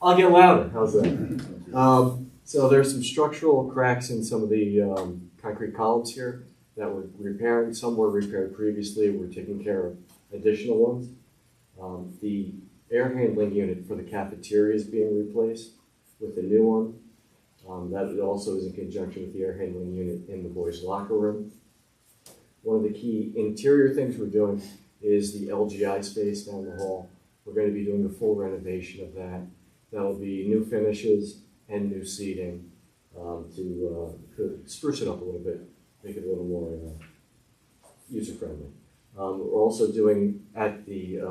I'll get louder. How's that? So there's some structural cracks in some of the concrete columns here that we're repairing. Some were repaired previously. We're taking care of additional ones. The air handling unit for the cafeteria is being replaced with a new one. That also is in conjunction with the air handling unit in the boys' locker room. One of the key interior things we're doing is the LGI space down the hall. We're going to be doing a full renovation of that. That'll be new finishes and new seating to spruce it up a little bit, make it a little more user-friendly. We're also doing at the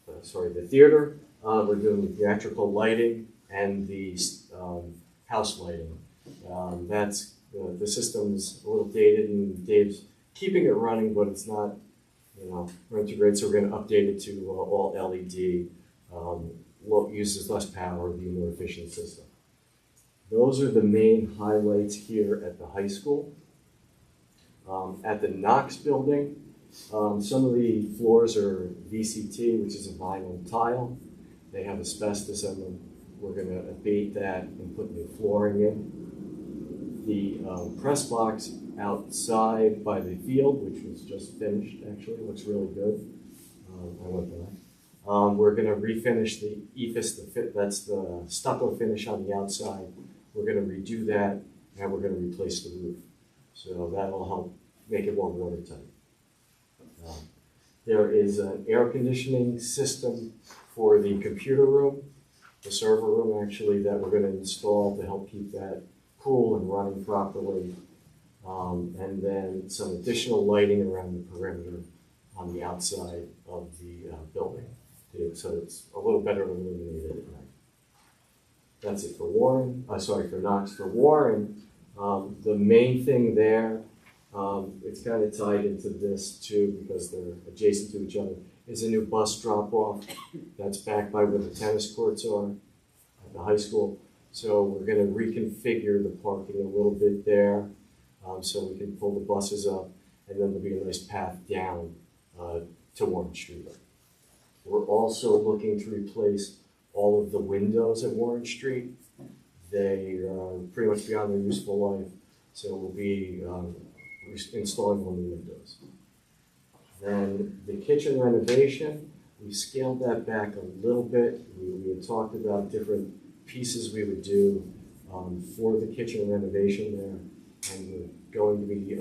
the theater. We're doing the theatrical lighting and the house lighting. That's the system's a little dated, and Dave's keeping it running, but it's not, we're integrated, so we're going to update it to all LED. Uses less power, be a more efficient system. Those are the main highlights here at the high school. At the Knox building, some of the floors are VCT, which is a vinyl tile. They have asbestos in them. We're going to abate that and put new flooring in. The press box outside by the field, which was just finished, actually, looks really good. I went by. We're going to refinish the EFIS, that's the stucco finish on the outside. We're going to redo that, and we're going to replace the roof. So that'll help make it more watertight. There is an air conditioning system for the computer room, the server room actually, that we're going to install to help keep that cool and running properly. And then some additional lighting around the perimeter on the outside of the building, so it's a little better illuminated at night. That's it for Warren. For Knox. For Warren, the main thing there, it's kind of tied into this too because they're adjacent to each other, is a new bus drop-off that's back by where the tennis courts are at the high school. So we're going to reconfigure the parking a little bit there so we can pull the buses up, and then there'll be a nice path down to Warren Street. We're also looking to replace all of the windows at Warren Street. They are pretty much beyond their useful life, so we'll be installing all new windows. Then the kitchen renovation, we scaled that back a little bit. We had talked about different pieces we would do for the kitchen renovation there, and we're going to be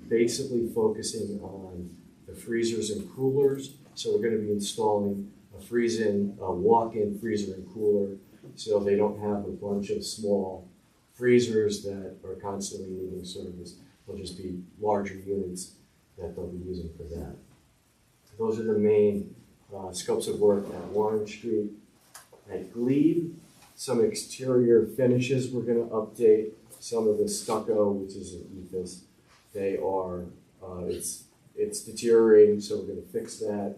basically focusing on the freezers and coolers. So we're going to be installing a walk-in freezer and cooler, so they don't have a bunch of small freezers that are constantly needing service. They'll just be larger units that they'll be using for that. Those are the main scopes of work at Warren Street. At Glebe, some exterior finishes we're going to update. Some of the stucco, which is an EFIS, they are, it's deteriorating, so we're going to fix that.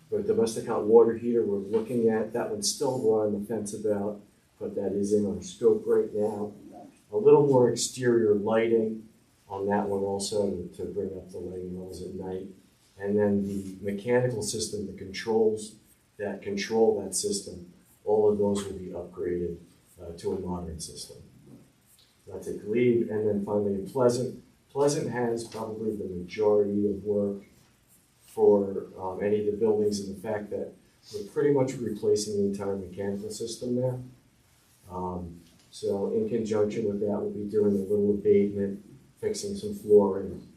The domestic hot water heater we're looking at, that one's still on the fence about, but that is in our scope right now. A little more exterior lighting on that one also to bring up the lighting levels at night. And then the mechanical system, the controls that control that system, all of those will be upgraded to a modern system. That's at Glebe. And then finally in Pleasant. Pleasant has probably the majority of work for any of the buildings, and the fact that we're pretty much replacing the entire mechanical system there. So in conjunction with that, we'll be doing a little abatement, fixing some flooring.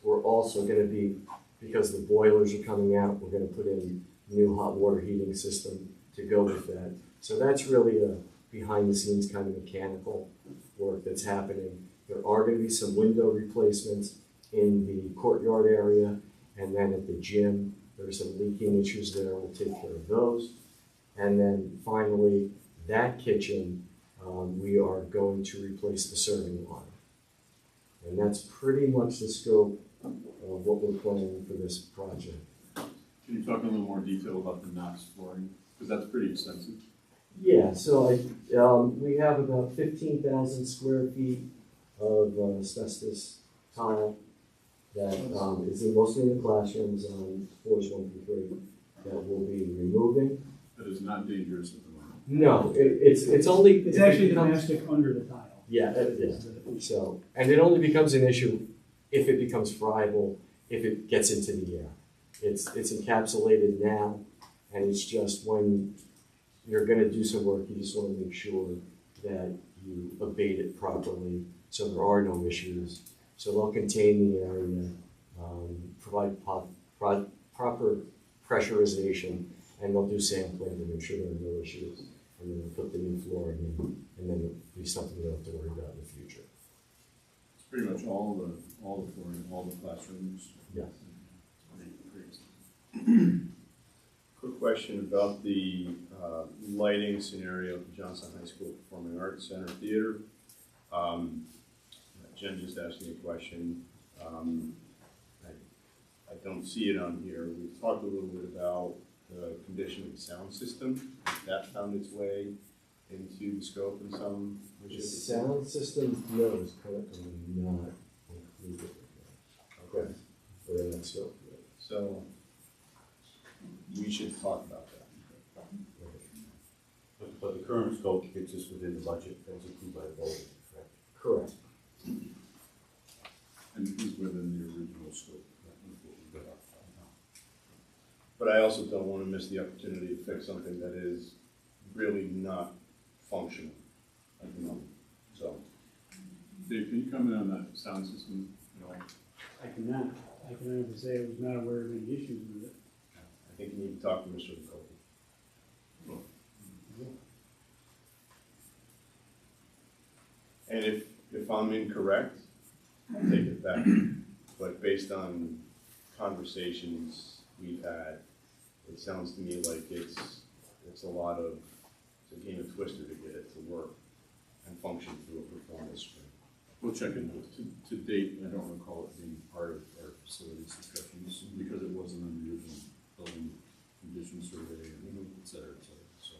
We're also going to be, because the boilers are coming out, we're going to put in a new hot water heating system to go with that. So that's really a behind-the-scenes kind of mechanical work that's happening. There are going to be some window replacements in the courtyard area, and then at the gym, there's some leaking issues there. We'll take care of those. And then finally, that kitchen, we are going to replace the serving line. And that's pretty much the scope of what we're planning for this project. Can you talk in a little more detail about the Knox flooring? Because that's pretty extensive. Yeah, so we have about 15,000 square feet of asbestos tile. that is mostly in the classrooms on floors 1 through 3 that we'll be removing. That is not dangerous at the moment. No, it's only. It's actually the mastic under the tile. Yeah, so, and it only becomes an issue if it becomes friable, if it gets into the air. It's encapsulated now, and it's just when you're gonna do some work, you just wanna make sure that you abate it properly, so there are no issues. So they'll contain the area, provide proper pressurization, and they'll do sampling to make sure there are no issues. And then we'll put the new flooring in, and then it'll be something we don't have to worry about in the future. It's pretty much all the flooring, all the classrooms. Yes. Quick question about the lighting scenario at the Johnson High School Performing Arts Center Theater. Jen just asked me a question. I don't see it on here. We've talked a little bit about the condition of the sound system. Has that found its way into the scope in some way? The sound system, no, is currently not included. Okay. For the next scope. So we should talk about that. But the current scope gets us within the budget that was approved by the board, correct? Correct. And it is within the original scope. But I also don't want to miss the opportunity to fix something that is really not functional at the moment. So, Dave, can you comment on that sound system at all? I cannot honestly say I was not aware of any issues with it. I think you need to talk to Mr. McCulty. And if I'm incorrect, I'll take it back. But based on conversations we've had, it sounds to me like it's a game of Twister to get it to work and function through a performance stream. We'll check into it. To date, I don't recall it being part of our facilities discussions because it wasn't on the original building condition survey and et cetera, et cetera. So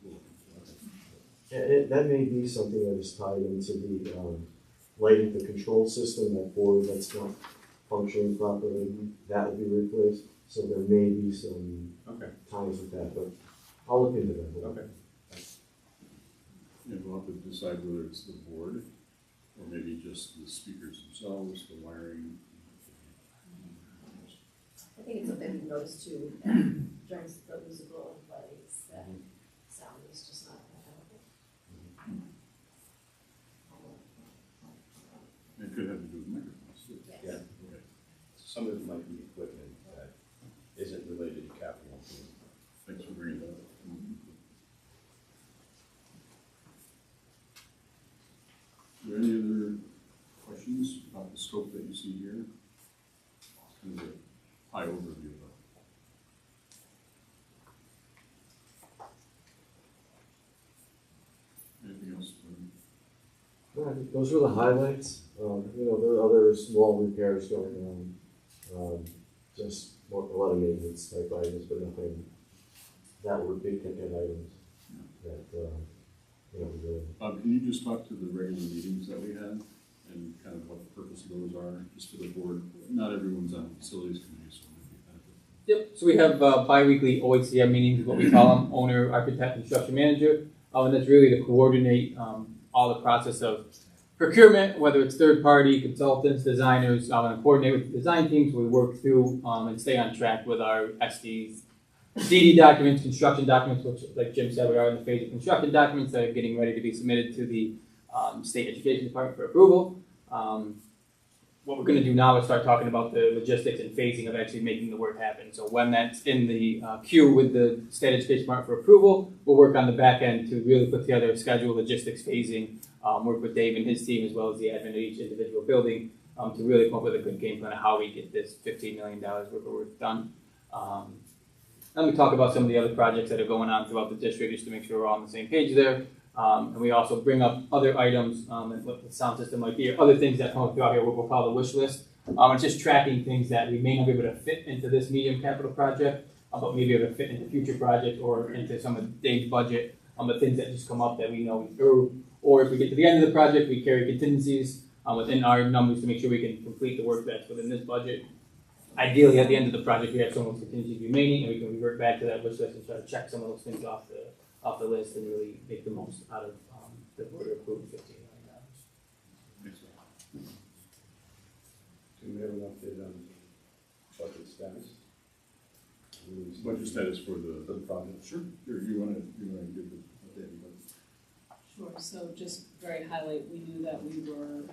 we'll look into it. That may be something that is tied into the lighting, the control system, that board that's not functioning properly, that will be replaced. So there may be some ties with that, but I'll look into that. Okay. Yeah, we'll have to decide whether it's the board or maybe just the speakers themselves, the wiring. I think it's something we noticed too, during the musical and plays, that sound is just not available. It could have to do with microphones too. Yes. Yeah. Okay. Some of it might be equipment that isn't related to capital. Thanks for bringing that up. Are there any other questions about the scope that you see here? Kind of a high overview of it. Anything else? I think those are the highlights. There are other small repairs going on. Just a lot of maintenance type items, but nothing that were big ticket items that, really. Bob, can you just talk to the regular meetings that we had and kind of what the purpose of those are, just for the board? Not everyone's on the facilities committee, so it would be beneficial. Yep, so we have bi-weekly OHCM meetings, what we call them, owner, architect, construction manager. And that's really to coordinate all the process of procurement, whether it's third-party consultants, designers, and coordinate with the design teams. We work through and stay on track with our SDs, DD documents, construction documents, which, like Jim said, we are in the phase of construction documents that are getting ready to be submitted to the State Education Department for approval. What we're going to do now is start talking about the logistics and phasing of actually making the work happen. So when that's in the queue with the State Education Department for approval, we'll work on the back end to really put together a schedule, logistics, phasing, work with Dave and his team as well as the admin of each individual building to really come up with a good game plan of how we get this $15 million worth of work done. Let me talk about some of the other projects that are going on throughout the district just to make sure we're all on the same page there. And we also bring up other items and what the sound system might be, or other things that come up throughout here, what we'll call the wish list. It's just tracking things that we may not be able to fit into this medium capital project, but maybe able to fit into future projects or into some of Dave's budget, but things that just come up that we know we do. Or if we get to the end of the project, we carry contingencies within our numbers to make sure we can complete the work that's within this budget. Ideally, at the end of the project, we have some of those contingencies remaining, and we can revert back to that wish list and try to check some of those things off the list and really make the most out of the board approved $15 million. Do we have an update on budget status? Budget status for For the project? Sure. You wanna give the update? Sure, so just very highlight, we knew that we were,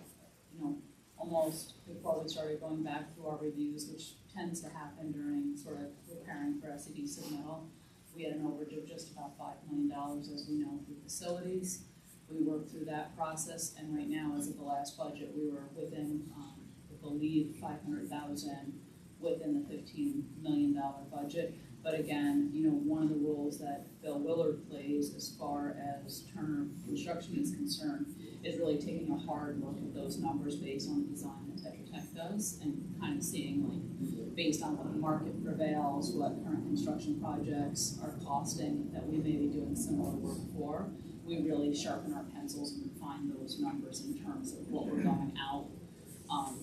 almost before we started going back through our reviews, which tends to happen during sort of preparing for SED submittal. We had an overage of just about $5 million, as we know, through facilities. We worked through that process, and right now, as of the last budget, we were within, I believe, 500,000 within the $15 million budget. But again, one of the roles that Bill Willard plays as far as Turner Construction is concerned is really taking a hard look at those numbers based on the design that Tetra Tech does and kind of seeing, like, based on what the market prevails, what current construction projects are costing that we may be doing similar work for. We really sharpen our pencils and refine those numbers in terms of what we're going out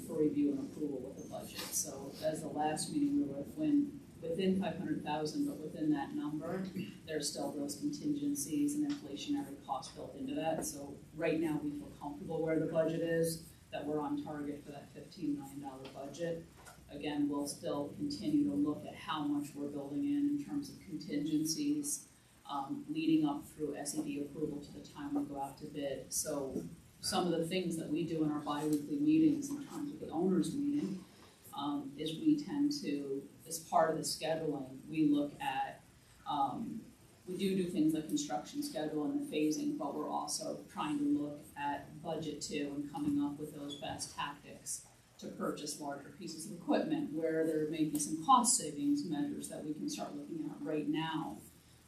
for review and approval with the budget. So as the last meeting, we were within 500,000, but within that number, there's still those contingencies and inflationary costs built into that. So right now, we feel comfortable where the budget is, that we're on target for that $15 million budget. Again, we'll still continue to look at how much we're building in terms of contingencies, leading up through SED approval to the time we go out to bid. So some of the things that we do in our bi-weekly meetings in terms of the owners meeting is we tend to, as part of the scheduling, we look at, we do things like construction schedule and the phasing, but we're also trying to look at budget too and coming up with those best tactics to purchase larger pieces of equipment where there may be some cost savings measures that we can start looking at right now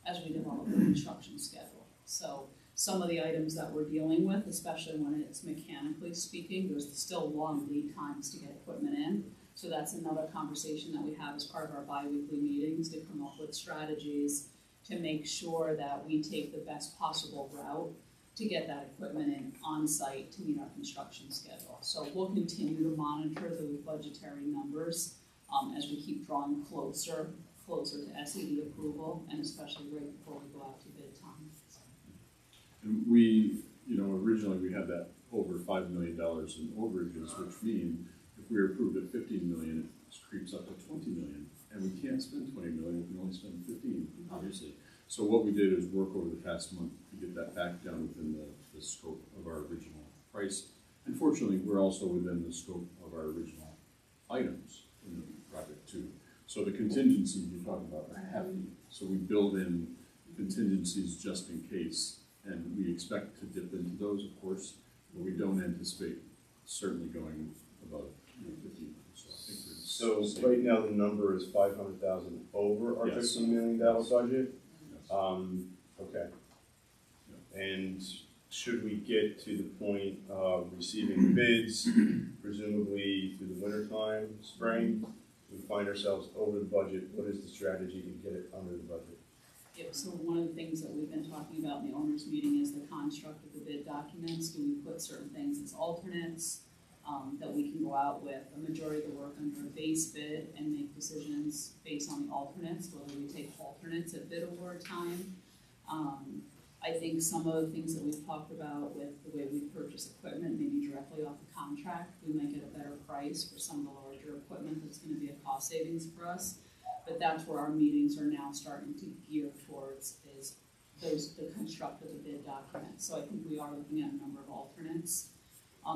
as we develop the construction schedule. So some of the items that we're dealing with, especially when it's mechanically speaking, there's still long lead times to get equipment in. So that's another conversation that we have as part of our bi-weekly meetings to come up with strategies to make sure that we take the best possible route to get that equipment in on site to meet our construction schedule. So we'll continue to monitor those budgetary numbers as we keep drawing closer to SED approval, and especially right before we go out to bid time. And we, originally we had that over $5 million in overages, which mean if we were approved at 15 million, it creeps up to 20 million. And we can't spend 20 million, we can only spend 15, obviously. So what we did is work over the past month to get that back down within the scope of our original price. And fortunately, we're also within the scope of our original items in the project too. So the contingencies you're talking about are hefty. So we build in contingencies just in case, and we expect to dip into those, of course, but we don't anticipate certainly going above 15. So I think we're So right now, the number is 500,000 over our Yes. $15 million budget? Yes. Okay. And should we get to the point of receiving bids, presumably through the winter time, spring, we find ourselves over the budget, what is the strategy to get it under the budget? Yep, so one of the things that we've been talking about in the owners meeting is the construct of the bid documents. Do we put certain things as alternates that we can go out with a majority of the work under a base bid and make decisions based on the alternates, whether we take alternates at bid award time. I think some of the things that we've talked about with the way we purchase equipment, maybe directly off the contract, we might get a better price for some of the larger equipment that's going to be a cost savings for us. But that's where our meetings are now starting to gear towards is the construct of the bid document. So I think we are looking at a number of alternates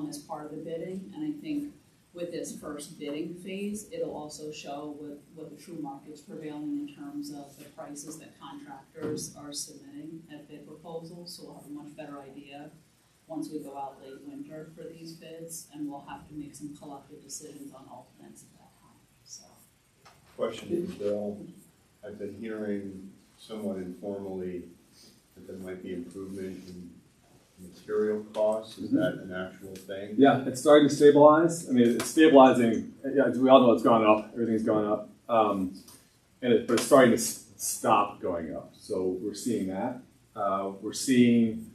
as part of the bidding. And I think with this first bidding phase, it'll also show what the true market's prevailing in terms of the prices that contractors are submitting at bid proposals. So we'll have a much better idea once we go out late winter for these bids, and we'll have to make some collective decisions on alternates at that time. So. Question for Bill. I've been hearing somewhat informally that there might be improvement in material costs. Is that an actual thing? Yeah, it's starting to stabilize. I mean, it's stabilizing. Yeah, as we all know, it's gone up. Everything's gone up, but it's starting to stop going up. So we're seeing that. We're seeing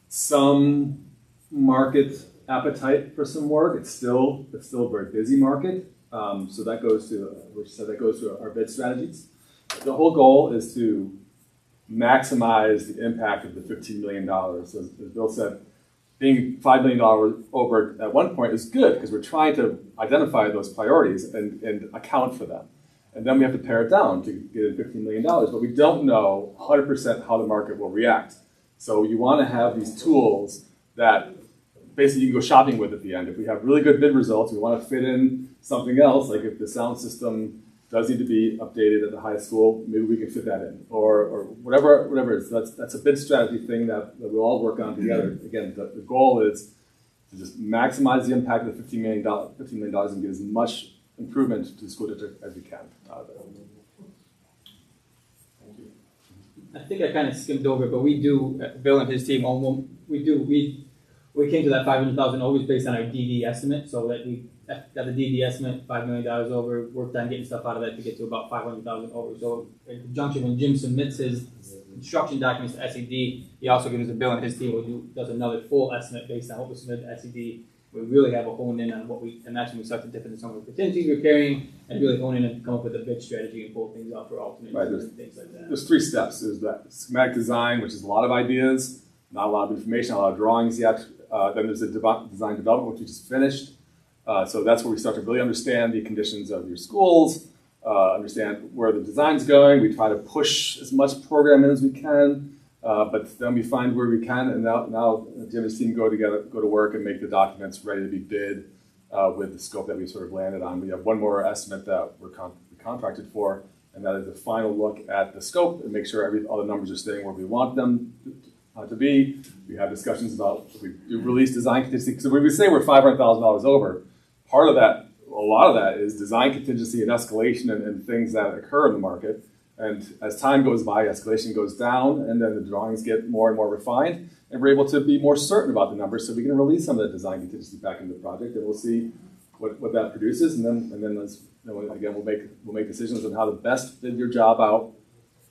some market appetite for some work. It's still a very busy market. So that goes to our bid strategies. The whole goal is to maximize the impact of the $15 million. So as Bill said, being $5 million over at one point is good because we're trying to identify those priorities and account for them. And then we have to pare it down to get in $15 million, but we don't know 100% how the market will react. So you want to have these tools that basically you can go shopping with at the end. If we have really good bid results, we want to fit in something else, like if the sound system does need to be updated at the high school, maybe we can fit that in, or whatever it is. That's a bid strategy thing that we'll all work on together. Again, the goal is to just maximize the impact of the $15 million and get as much improvement to the school district as we can out of it. I think I kind of skimmed over it, but we do, Bill and his team, we came to that 500,000 always based on our DD estimate, so that we got the DD estimate, $5 million over, worked on getting stuff out of that to get to about 500,000 over. So in conjunction, when Jim submits his construction documents to SED, he also gives us a bill, and his team does another full estimate based on what we submit to SED. We really have a hone in on and that's when we start to dip into some of the contingencies we're carrying, and really hone in and come up with a bid strategy and pull things out for alternates and things like that. There's 3 steps. There's that schematic design, which is a lot of ideas, not a lot of information, not a lot of drawings yet. Then there's the design development, which we just finished. So that's where we start to really understand the conditions of your schools, understand where the design's going. We try to push as much program in as we can, but then we find where we can, and now Jim and his team go to work and make the documents ready to be bid with the scope that we sort of landed on. We have one more estimate that we're contracted for, and that is the final look at the scope and make sure all the numbers are staying where we want them to be. We have discussions about if we do release design contingency. So when we say we're $500,000 over, part of that, a lot of that is design contingency and escalation and things that occur in the market. And as time goes by, escalation goes down, and then the drawings get more and more refined, and we're able to be more certain about the numbers, so we can release some of the design contingency back into the project, and we'll see what that produces, and then again we'll make decisions on how to best bid your job out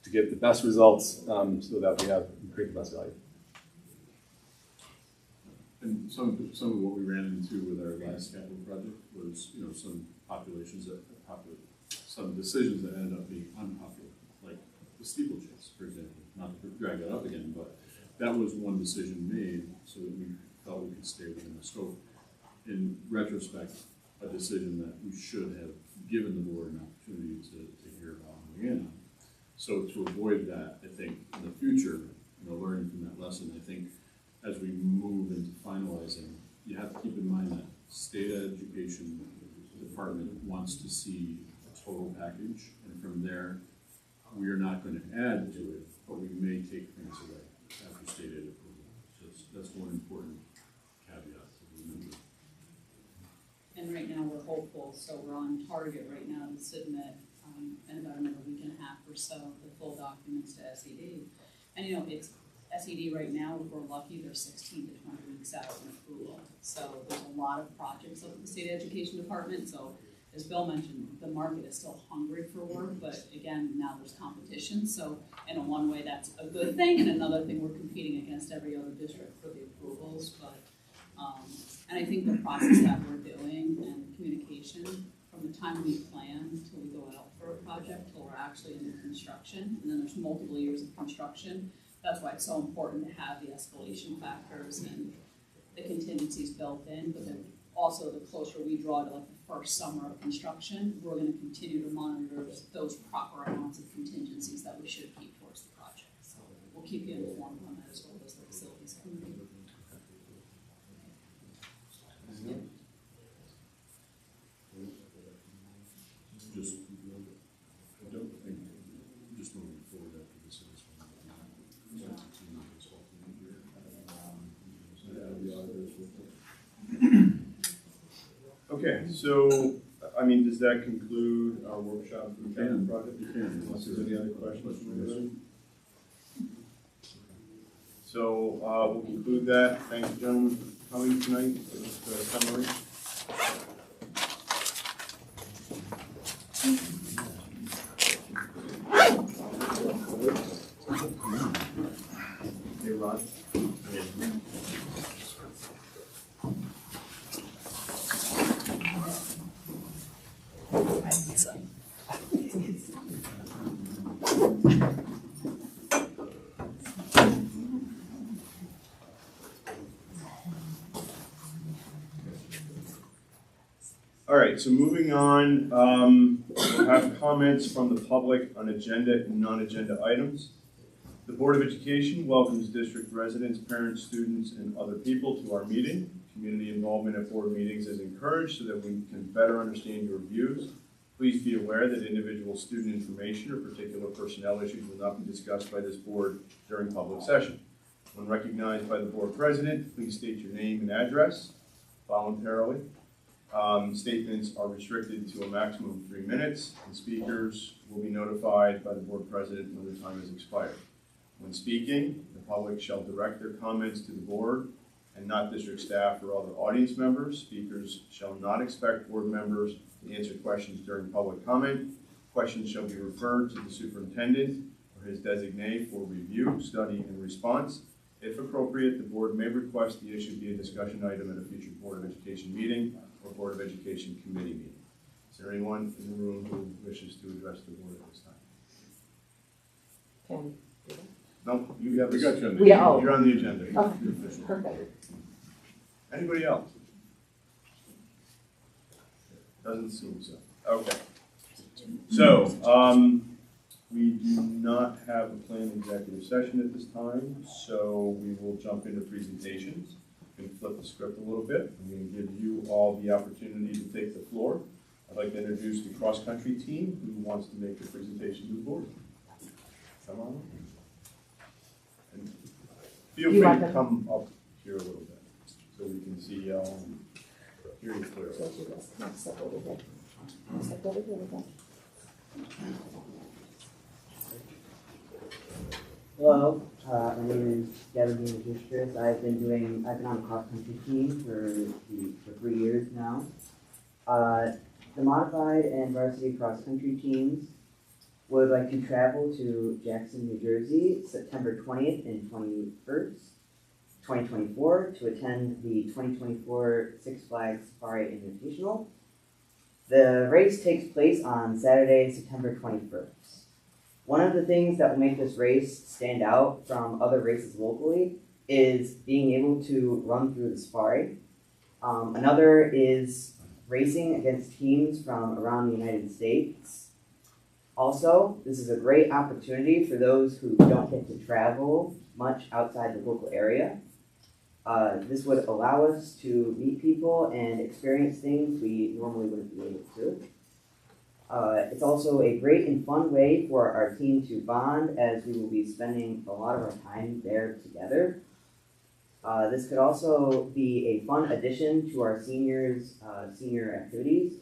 to get the best results, so that we create the best value. And some of what we ran into with our last capital project was, some some decisions that ended up being unpopular, like the steeplechase, for example. Not to drag that up again, but that was one decision made so that we felt we could stay within the scope. In retrospect, a decision that we should have given the board an opportunity to hear about and weigh in on. So to avoid that, I think in the future, learning from that lesson, I think as we move into finalizing, you have to keep in mind that state education department wants to see a total package, and from there, we are not going to add to it, but we may take things away after state aid approval. So that's one important caveat to remember. And right now we're hopeful, so we're on target right now to submit in about another week and a half or so the full documents to SED. And it's SED right now, if we're lucky, they're 16 to 20 weeks out in approval. So there's a lot of projects up at the state education department. So as Bill mentioned, the market is still hungry for work, but again, now there's competition. So in one way, that's a good thing, and another thing, we're competing against every other district for the approvals. But and I think the process that we're doing and communication from the time we plan till we go out for a project till we're actually in the construction, and then there's multiple years of construction. That's why it's so important to have the escalation factors and the contingencies built in, but then also the closer we draw to like the first summer of construction, we're going to continue to monitor those proper amounts of contingencies that we should keep towards the project. So we'll keep you informed on that as well as the facilities committee. I don't think, just moving forward after this is Okay, so, does that conclude our workshop for the capital project? You can. Unless there's any other questions from anybody? So, we'll conclude that. Thank you, gentlemen, for coming tonight for this summary. Hey, Rod. All right, so moving on, we'll have comments from the public on agenda and non-agenda items. The Board of Education welcomes district residents, parents, students, and other people to our meeting. Community involvement at board meetings is encouraged so that we can better understand your views. Please be aware that individual student information or particular personnel issues will not be discussed by this board during public session. When recognized by the board president, please state your name and address voluntarily. Statements are restricted to a maximum of 3 minutes, and speakers will be notified by the board president when their time has expired. When speaking, the public shall direct their comments to the board and not district staff or other audience members. Speakers shall not expect board members to answer questions during public comment. Questions shall be referred to the superintendent or his designee for review, study, and response. If appropriate, the board may request the issue be a discussion item at a future Board of Education meeting or Board of Education committee meeting. Is there anyone in the room who wishes to address the board at this time? No, you have. We got you on the We- agenda. oh. You're on the agenda. Oh, You're official. perfect. Anybody else? Doesn't seem so. Okay. So, we do not have a planned executive session at this time, so we will jump into presentations. We can flip the script a little bit. I'm going to give you all the opportunity to take the floor. I'd like to introduce the cross-country team who wants to make the presentation to the board. Come on. And feel free to come up here a little bit so we can see you all and hear you clearly. Step over here. Step over here with that. Hello, my name is Gavin Magistris. I've been on the cross-country team for 3 years now. The modified and varsity cross-country teams would like to travel to Jackson, New Jersey, September 20th and 21st, 2024, to attend the 2024 Six Flags Safari Invitational. The race takes place on Saturday, September 21st. One of the things that will make this race stand out from other races locally is being able to run through the safari. Another is racing against teams from around the United States. Also, this is a great opportunity for those who don't get to travel much outside the local area. This would allow us to meet people and experience things we normally wouldn't be able to. It's also a great and fun way for our team to bond, as we will be spending a lot of our time there together. This could also be a fun addition to our senior activities.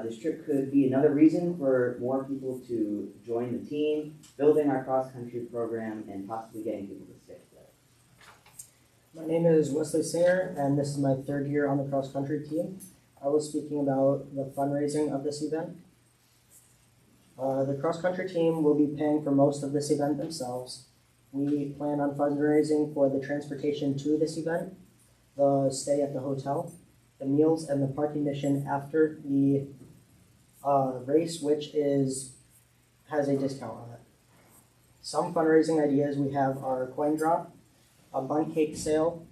This trip could be another reason for more people to join the team, building our cross-country program, and possibly getting people to stick with it. My name is Wesley Singer, and this is my 3rd year on the cross-country team. I was speaking about the fundraising of this event. The cross-country team will be paying for most of this event themselves. We plan on fundraising for the transportation to this event, the stay at the hotel, the meals, and the parking mission after the race, which has a discount on it. Some fundraising ideas we have are coin drop, a bun cake sale,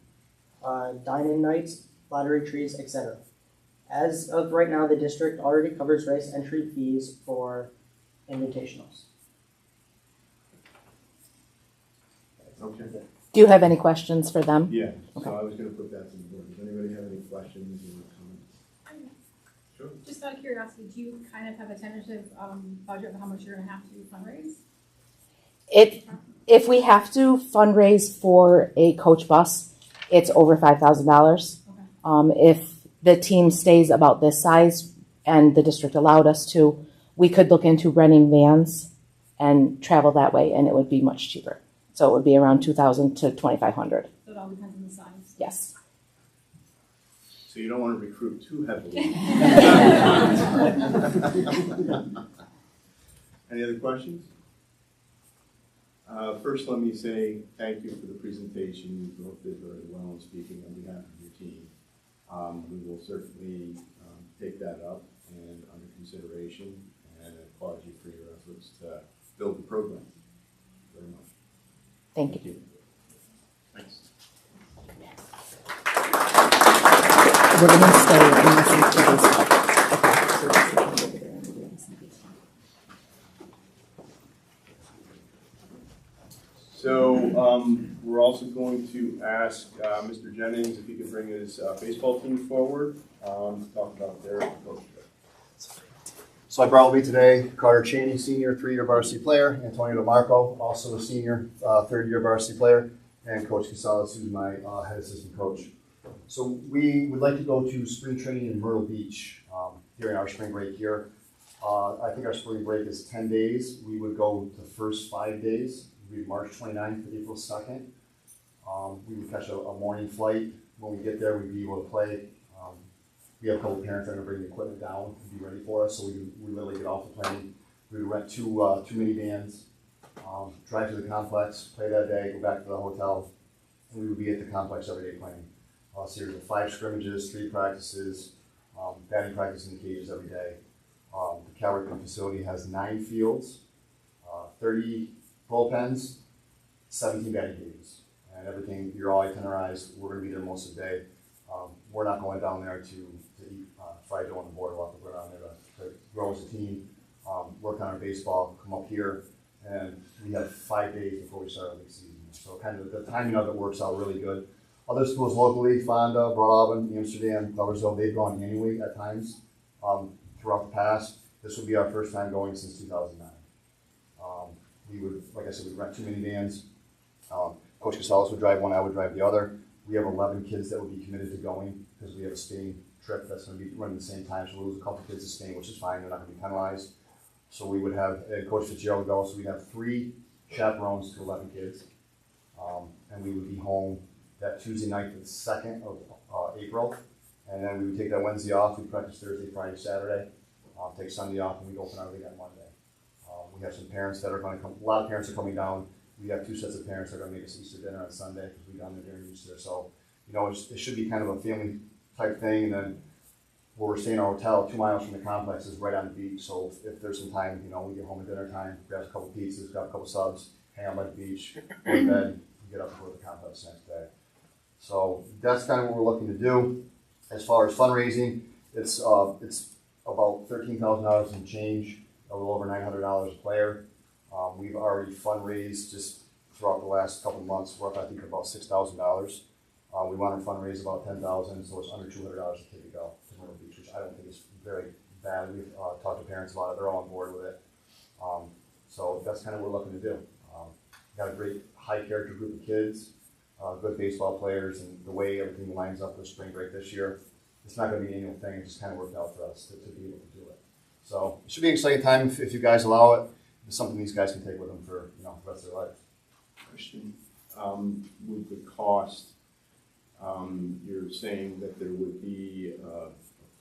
dine-in nights, lottery trees, etc. As of right now, the district already covers race entry fees for invitationals. Okay. Do you have any questions for them? Yeah, Okay. so I was going to put that to the board. Does anybody have any questions or comments? Sure. Just out of curiosity, do you kind of have a tentative budget of how much you're going to have to fundraise? If we have to fundraise for a coach bus, it's over $5,000. Okay. If the team stays about this size and the district allowed us to, we could look into renting vans and travel that way, and it would be much cheaper. So it would be around $2,000 to $2,500. So it all depends on the size. Yes. So you don't want to recruit too heavily. Any other questions? First, let me say thank you for the presentation. You both did very well in speaking on behalf of your team. We will certainly take that up and under consideration and applaud you build the program. Very much. Thank you. Thanks. We're gonna stay and listen to this. So we're also going to ask Mr. Jennings if he could bring his baseball team forward to talk about their coach. So I brought with me today Carter Cheney, senior 3-year varsity player, Antonio DeMarco, also a senior 3rd-year varsity player, and Coach Casales, who's my head assistant coach. So we would like to go to spring training in Myrtle Beach during our spring break here. I think our spring break is 10 days. We would go the first 5 days. It would be March 29th to April 2nd. We would catch a morning flight. When we get there, we'd be able to play. We have a couple of parents that are going to bring the equipment down and be ready for us, so we literally get off the plane. We would rent two minivans, drive to the complex, play that day, go back to the hotel, and we would be at the complex every day playing. A series of 5 scrimmages, 3 practices, batting practice in the cages every day. The Calvary Club facility has 9 fields, 30 bullpens, 17 batting cages, and everything. You're all itinerized. We're going to be there most of the day. We're not going down there to eat fried dough on the boardwalk. We're down there to grow as a team, work on our baseball, come up here, and we have 5 days before we start our league season. So kind of the timing of it works out really good. Other schools locally, Fonda, Broadalbin, Amsterdam, Gloversville, they've gone annually at times throughout the past. This will be our first time going since 2009. We would, like I said, we'd rent 2 minivans. Coach Casales would drive one, I would drive the other. We have 11 kids that would be committed to going because we have a Spain trip that's going to be running the same time. So we'll lose a couple kids to Spain, which is fine. They're not going to be penalized. So we would have Coach Fitzgerald go. So we'd have 3 chaperones to 11 kids. And we would be home that Tuesday night, the 2nd of April. And then we would take that Wednesday off. We'd practice Thursday, Friday, Saturday. Take Sunday off, and we'd open our league on Monday. We have some parents that are going to come. A lot of parents are coming down. We have 2 sets of parents that are going to make us Easter dinner on Sunday because we're down there during Easter. So, you know, it should be kind of a family type thing. And then where we're staying in our hotel, 2 miles from the complex, is right on the beach. So if there's some time, you know, we get home at dinner time, grab a couple pizzas, grab a couple subs, hang out by the beach, go to bed, and get up before the complex next day. So that's kind of what we're looking to do. As far as fundraising, it's about $13,000 in change, a little over $900 a player. We've already fundraised just throughout the last couple of months. We're up, I think, about $6,000. We want to fundraise about $10,000, so it's under $200 a kid to go to Myrtle Beach, which I don't think is very bad. We've talked to parents about it; they're all on board with it. So that's kind of what we're looking to do. Got a great high character group of kids, good baseball players, and the way everything lines up for spring break this year, it's not going to be an annual thing. It just kind of worked out for us to be able to do it. So it should be an exciting time if you guys allow it. It's something these guys can take with them for the rest of their life. Question. With the cost, you're saying that there would be a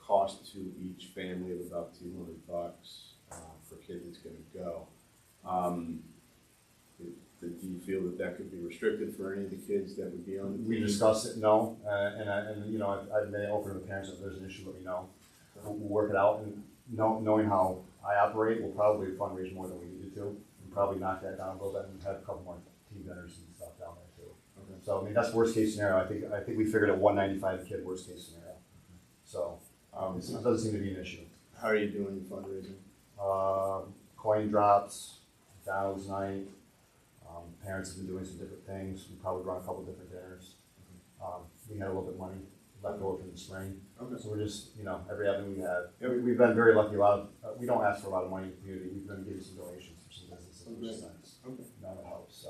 cost to each family of about $200 for a kid that's going to go. Do you feel that could be restricted for any of the kids that would be on the team? We discussed it, no, and you know, I've been open to the parents. If there's an issue, let me know. We'll work it out, and knowing how I operate, we'll probably fundraise more than we needed to. We'll probably knock that down a little bit and have a couple more team dinners and stuff down there too. Okay. So I mean, that's worst case scenario. I think we figured at $195 a kid, worst case scenario. So it doesn't seem to be an issue. How are you doing fundraising? Coin drops, Donald's night. Parents have been doing some different things. We probably run a couple different dinners. We had a little bit of money left over from the spring. Okay. So we're just, you know, every avenue we had. Yeah, we've been very lucky. We don't ask for a lot of money in the community. We've been giving some donations for some businesses, which is nice. Okay. That helps.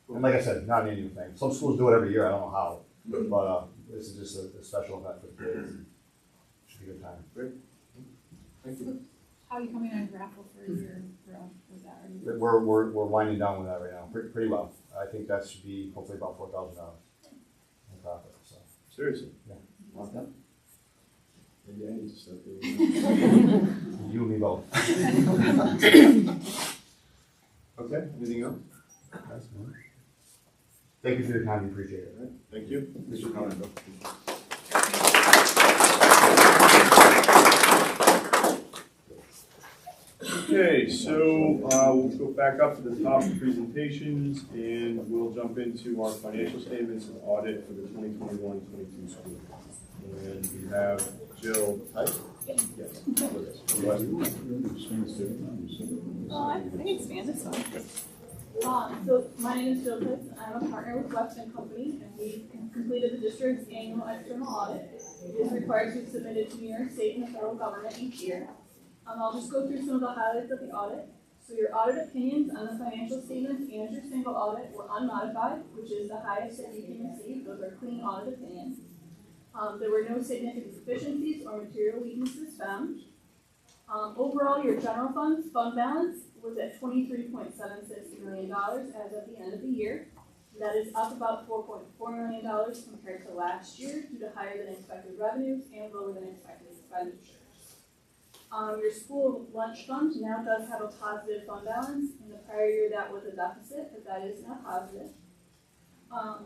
Cool. And like I said, not an annual thing. Some schools do it every year. I don't know how. But this is just a special event for the kids. Should be a good time. Great. Thank you. How are you coming on raffle for a year for that? We're winding down with that right now, pretty well. I think that should be hopefully about $4,000 in profit. So seriously, yeah. Okay. Maybe I need to start doing You and me both. Okay. Anything else? Thank you for your time. We appreciate it. Right. Thank you, Mr. Conrad. Okay, so we'll go back up to the top of presentations and we'll jump into our financial statements and audit for the 2021-22 school year. And we have Jill Type. Yes. I can expand this one. So my name is Jill Pitts. I'm a partner with Weston Company, and we completed the district's annual external audit. It is required to be submitted to New York State and the federal government each year. I'll just go through some of the highlights of the audit. So your audit opinions on the financial statements and your single audit were unmodified, which is the highest that you can receive. Those are clean audit opinions. There were no significant deficiencies or material weaknesses found. Overall, your general fund balance was at $23.76 million as of the end of the year. That is up about $4.4 million compared to last year due to higher than expected revenues and lower than expected expenditures. Your school lunch fund now does have a positive fund balance. In the prior year, that was a deficit, but that is now positive.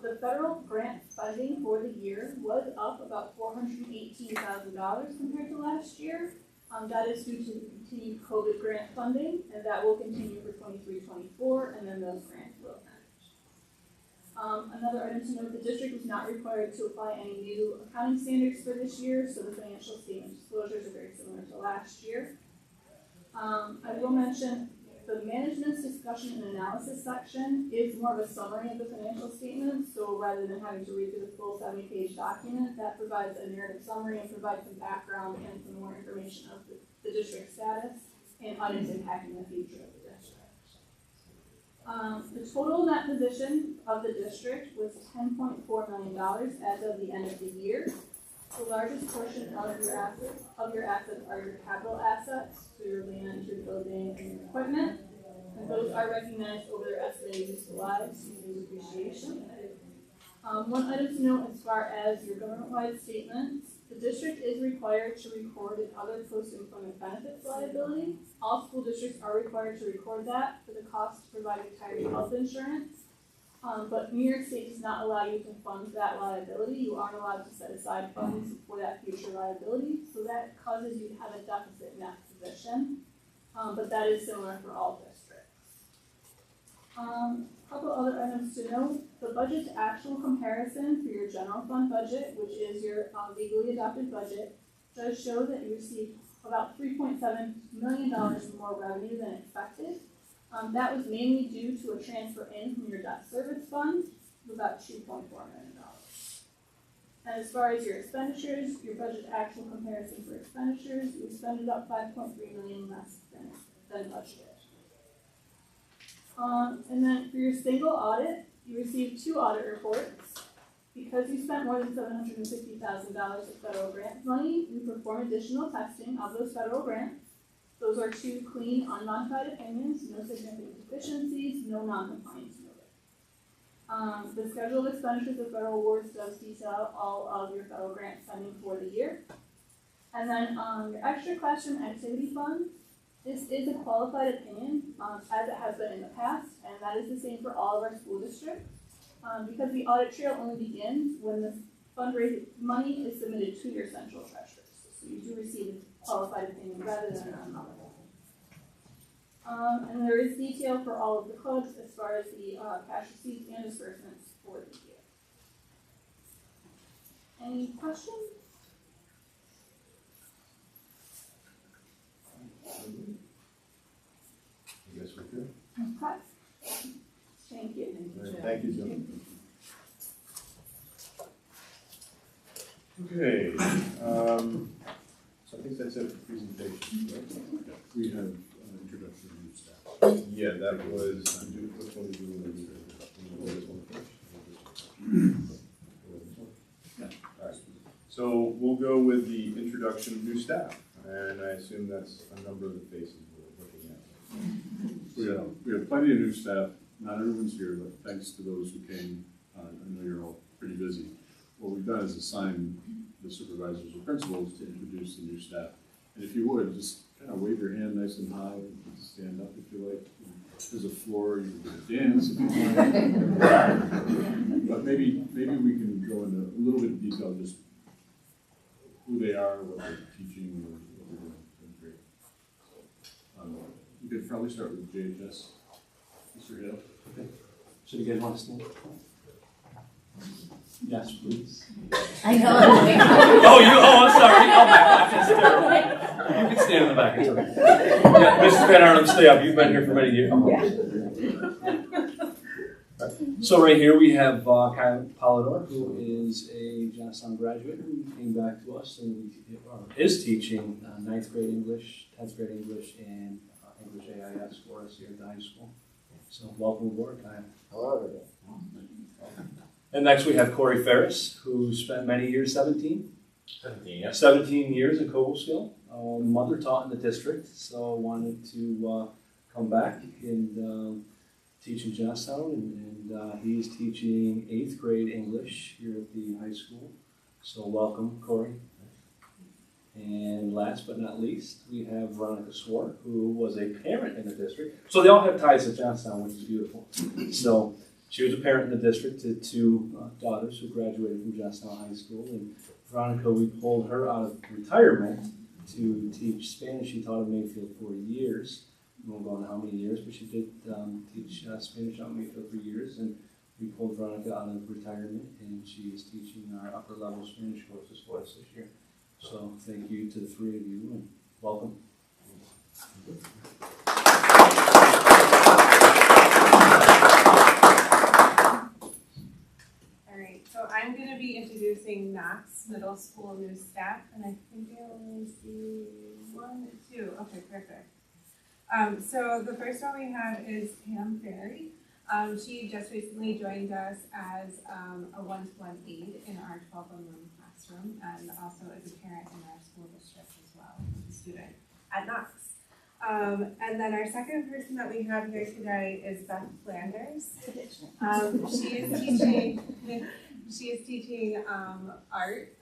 The federal grant funding for the year was up about $418,000 compared to last year. That is due to continued COVID grant funding, and that will continue for 23-24, and then those grants will end. Another item to note, the district was not required to apply any new accounting standards for this year, so the financial statement disclosures are very similar to last year. I will mention the management's discussion and analysis section is more of a summary of the financial statements, so rather than having to read through the full 70-page document, that provides a narrative summary and provides some background and some more information of the district status and items impacting the future of the district. The total net position of the district was $10.4 million as of the end of the year. The largest portion of your assets are your capital assets, so your land, your building, and your equipment. And those are recognized over their estimated useful lives using depreciation. One item to note as far as your government-wide statements, the district is required to record an other post-employment benefits liability. All school districts are required to record that for the cost to provide retiree health insurance. But New York State does not allow you to fund that liability. You aren't allowed to set aside funds for that future liability, so that causes you to have a deficit net position. But that is similar for all districts. A couple other items to note. The budget to actual comparison for your general fund budget, which is your legally adopted budget, does show that you received about $3.7 million more revenue than expected. That was mainly due to a transfer in from your debt service fund of about $2.4 million. And as far as your expenditures, your budget actual comparison for expenditures, you spent about $5.3 million less than budgeted. And then for your single audit, you received 2 audit reports. Because you spent more than $750,000 of federal grant money, we perform additional testing of those federal grants. Those are 2 clean, unmodified opinions, no significant deficiencies, no non-compliance noted. The schedule of expenditures of federal awards does detail all of your federal grant spending for the year. And then your extra classroom activity fund, this is a qualified opinion, as it has been in the past, and that is the same for all of our school districts. Because the audit trail only begins when the fundraising money is submitted to your central treasurer. So you do receive a qualified opinion rather than an unmodified. And there is detail for all of the clubs as far as the cash receipts and disbursements for the year. Any questions? I guess we're good. Okay. Thank you. Thank you, Jill. Okay, so I think that's it for presentation, right? We have introduction to new staff. Yeah, that was, which one did you want to do? All right, so we'll go with the introduction of new staff, and I assume that's a number of the faces we're looking at. We have plenty of new staff. Not everyone's here, but thanks to those who came. I know you're all pretty busy. What we've done is assign the supervisors or principals to introduce the new staff. And if you would, just kind of wave your hand nice and high, and stand up if you like. There's a floor, you can dance if you like. But maybe we can go into a little bit of detail, just who they are, what they're teaching, or what they're doing. Great. could probably start with JHS. Mr. Hill. So you guys want to stand? Yes, please. I know. I'm sorry. Oh my gosh, that's terrible. You can stand in the back. It's okay. Yeah, Mrs. Van Arnhem, stay up. You've been here for many years. So right here we have Kyle Polidor, who is a Johnstown graduate who came back to us and is teaching 9th grade English, 10th grade English, and English AIS for us here at the high school. So welcome aboard, Kyle. Hello. And next we have Corey Ferris, who spent many years, 17 years in Cobleskill. Mother taught in the district, so wanted to come back and teach in Johnstown, and he's teaching 8th grade English here at the high school. So welcome, Corey. And last but not least, we have Veronica Swart, who was a parent in the district. So they all have ties to Johnstown, which is beautiful. So she was a parent in the district to 2 daughters who graduated from Johnstown High School. And Veronica, we pulled her out of retirement to teach Spanish. She taught in Mayfield for years. We won't go on how many years, but she did teach Spanish out in Mayfield for years. And we pulled Veronica out of retirement, and she is teaching our upper level Spanish courses for us this year. So thank you to the 3 of you, and welcome. All right, so I'm going to be introducing Knox Middle School new staff, and I think I only see 1 or 2. Okay, perfect. So the first one we have is Pam Ferry. She just recently joined us as a one-to-one aide in our 12-room classroom, and also as a parent in our school district as well, as a student at Knox. And then our second person that we have here today is Beth Flanders. She is teaching art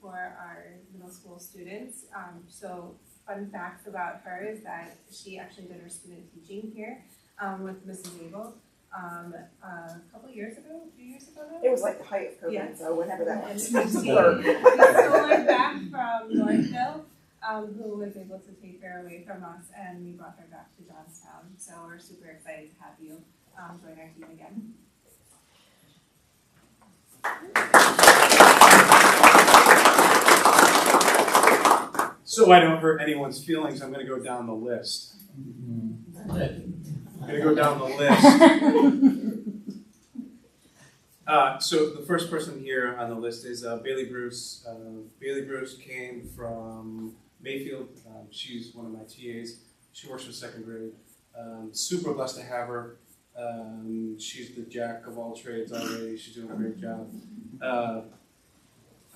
for our middle school students. So fun facts about her is that she actually did her student teaching here with Mrs. Abel a couple years ago, a few years ago now? It was like the height of COVID, yes. so whenever that was. She stole her back from Northville, who was able to take her away from us, and we brought her back to Johnstown. So we're super excited to have you join our team again. So I don't hurt anyone's feelings, I'm going to go down the list. I'm going to go down the list. So the first person here on the list is Bailey Bruce. Bailey Bruce came from Mayfield. She's one of my TAs. She works with 2nd grade. Super blessed to have her. She's the jack of all trades already. She's doing a great job. I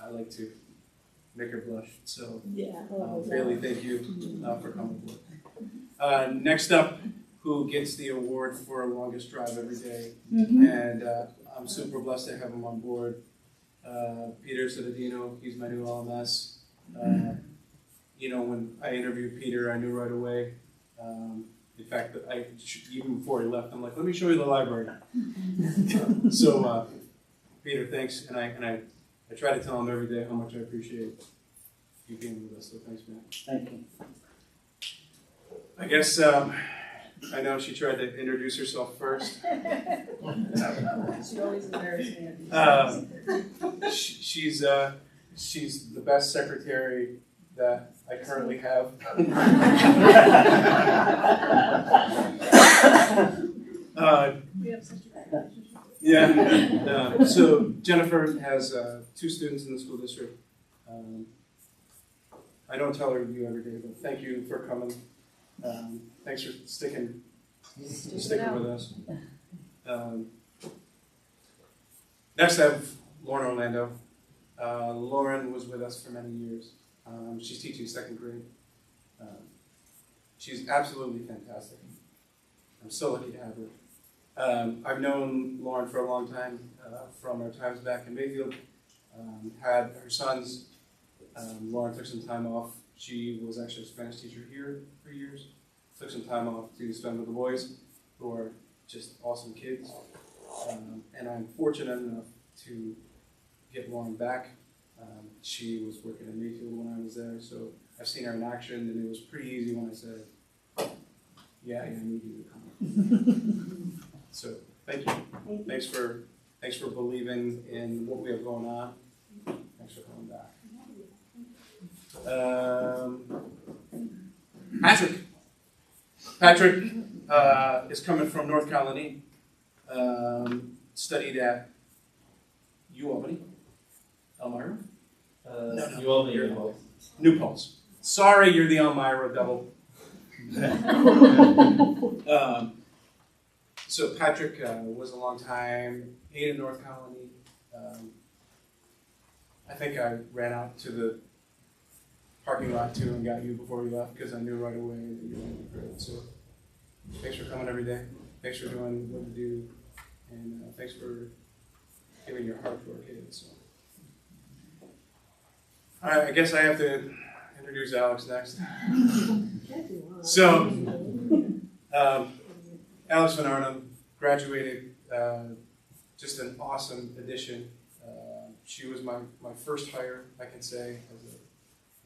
like to make her blush. So, Bailey, thank you for coming aboard. Next up, who gets the award for longest drive every day. And I'm super blessed to have him on board. Peter Cittadino, he's my new LMS. When I interviewed Peter, I knew right away. In fact, even before he left, I'm like, let me show you the library. So, Peter, thanks. And I try to tell him every day how much I appreciate you being with us. So thanks, man. Thank you. I guess I know she tried to introduce herself first. She always embarrasses me. She's the best secretary that I currently have. We have such a great relationship. Yeah. So Jennifer has 2 students in the school district. I don't tell her you every day, but thank you for coming. Thanks for sticking with us. Next, I have Lauren Orlando. Lauren was with us for many years. She's teaching 2nd grade. She's absolutely fantastic. I'm so lucky to have her. I've known Lauren for a long time, from our times back in Mayfield. Had her sons. Lauren took some time off. She was actually a Spanish teacher here for years. Took some time off to spend with the boys, who are just awesome kids. And I'm fortunate enough to get Lauren back. She was working in Mayfield when I was there, so I've seen her in action, and it was pretty easy when I said, Yeah, I need you to come. So, thank you. Thanks for believing in what we have going on. Thanks for coming back. Patrick is coming from North Carolina. Studied at UAlbany, Elmira. New Paltz. Sorry, you're the Elmira double. So Patrick was a long time, hated North Colony. I think I ran out to the parking lot too and got you before you left because I knew right away that you were going to be great. So thanks for coming every day. Thanks for doing what you do. And thanks for giving your heart to our kids. So. All right, I guess I have to introduce Alex next. So, Alex Van Arnhem graduated, just an awesome addition. She was my first hire, I can say,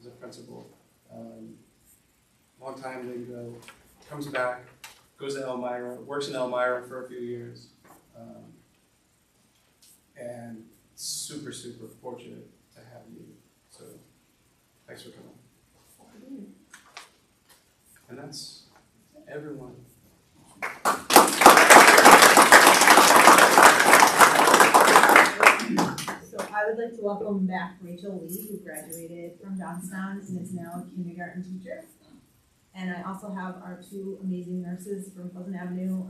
as a principal. Long time ago, comes back, goes to Elmira, works in Elmira for a few years, and super, super fortunate to have you. So, thanks for coming. And that's everyone. So I would like to welcome back Rachel Lee, who graduated from Johnstown and is now a kindergarten teacher. And I also have our two amazing nurses from Pleasant Avenue,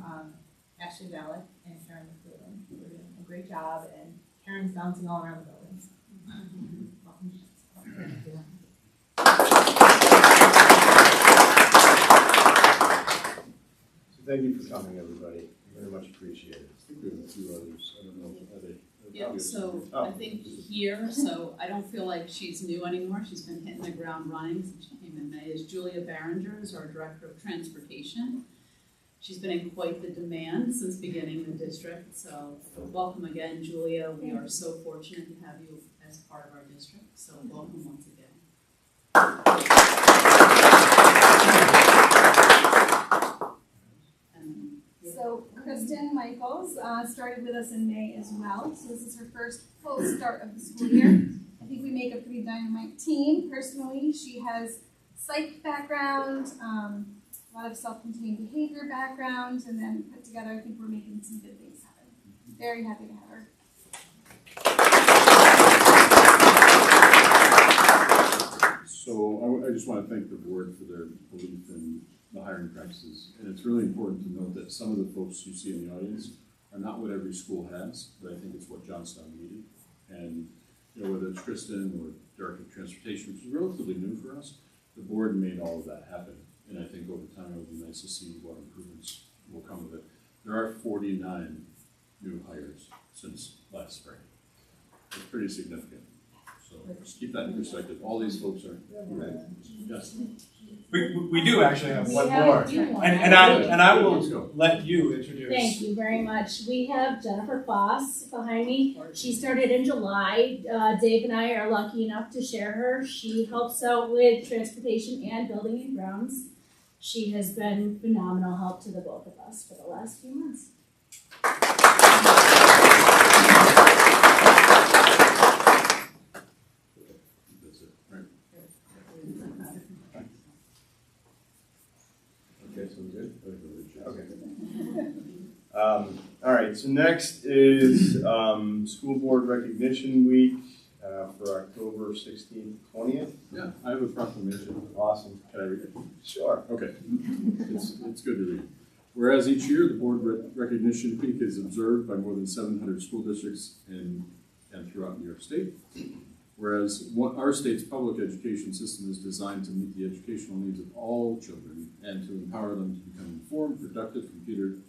Ashley Valek and Karen McLean. They're doing a great job, and Karen's bouncing all around the buildings. So thank you for coming, everybody. Very much appreciated. I think we have a few others. I don't know. Are they? Yeah, so I think here, so I don't feel like she's new anymore. She's been hitting the ground running since she came in May. Is Julia Barringer, is our Director of Transportation. She's been in quite the demand since beginning the district. So welcome again, Julia. We are so fortunate to have you as part of our district. So welcome once again. So Kristen Michaels started with us in May as well. So this is her first full start of the school year. I think we make a pretty dynamite team. Personally, she has psych background, a lot of self-contained behavior background, and then put together, I think we're making some good things happen. Very happy to have her. So I just want to thank the board for their belief in the hiring practices. And it's really important to note that some of the folks you see in the audience are not what every school has, but I think it's what Johnstown needed. And whether it's Kristen or Director of Transportation, which is relatively new for us, the board made all of that happen. And I think over time it would be nice to see what improvements will come of it. There are 49 new hires since last spring. It's pretty significant. So just keep that in perspective. All these folks are ready. Yes. We do actually have one more. And I will let you introduce. Thank you very much. We have Jennifer Foss behind me. She started in July. Dave and I are lucky enough to share her. She helps out with transportation and building and grounds. She has been phenomenal help to the both of us for the last few months. That's it, right? Okay, so we're good? Okay. All right, so next is School Board Recognition Week for October 16th, 20th. Yeah, I have a proclamation. Awesome. Can I read it? Sure. Okay. It's good to read. Whereas each year, the Board Recognition Week is observed by more than 700 school districts and throughout New York State. Whereas our state's public education system is designed to meet the educational needs of all children and to empower them to become informed, productive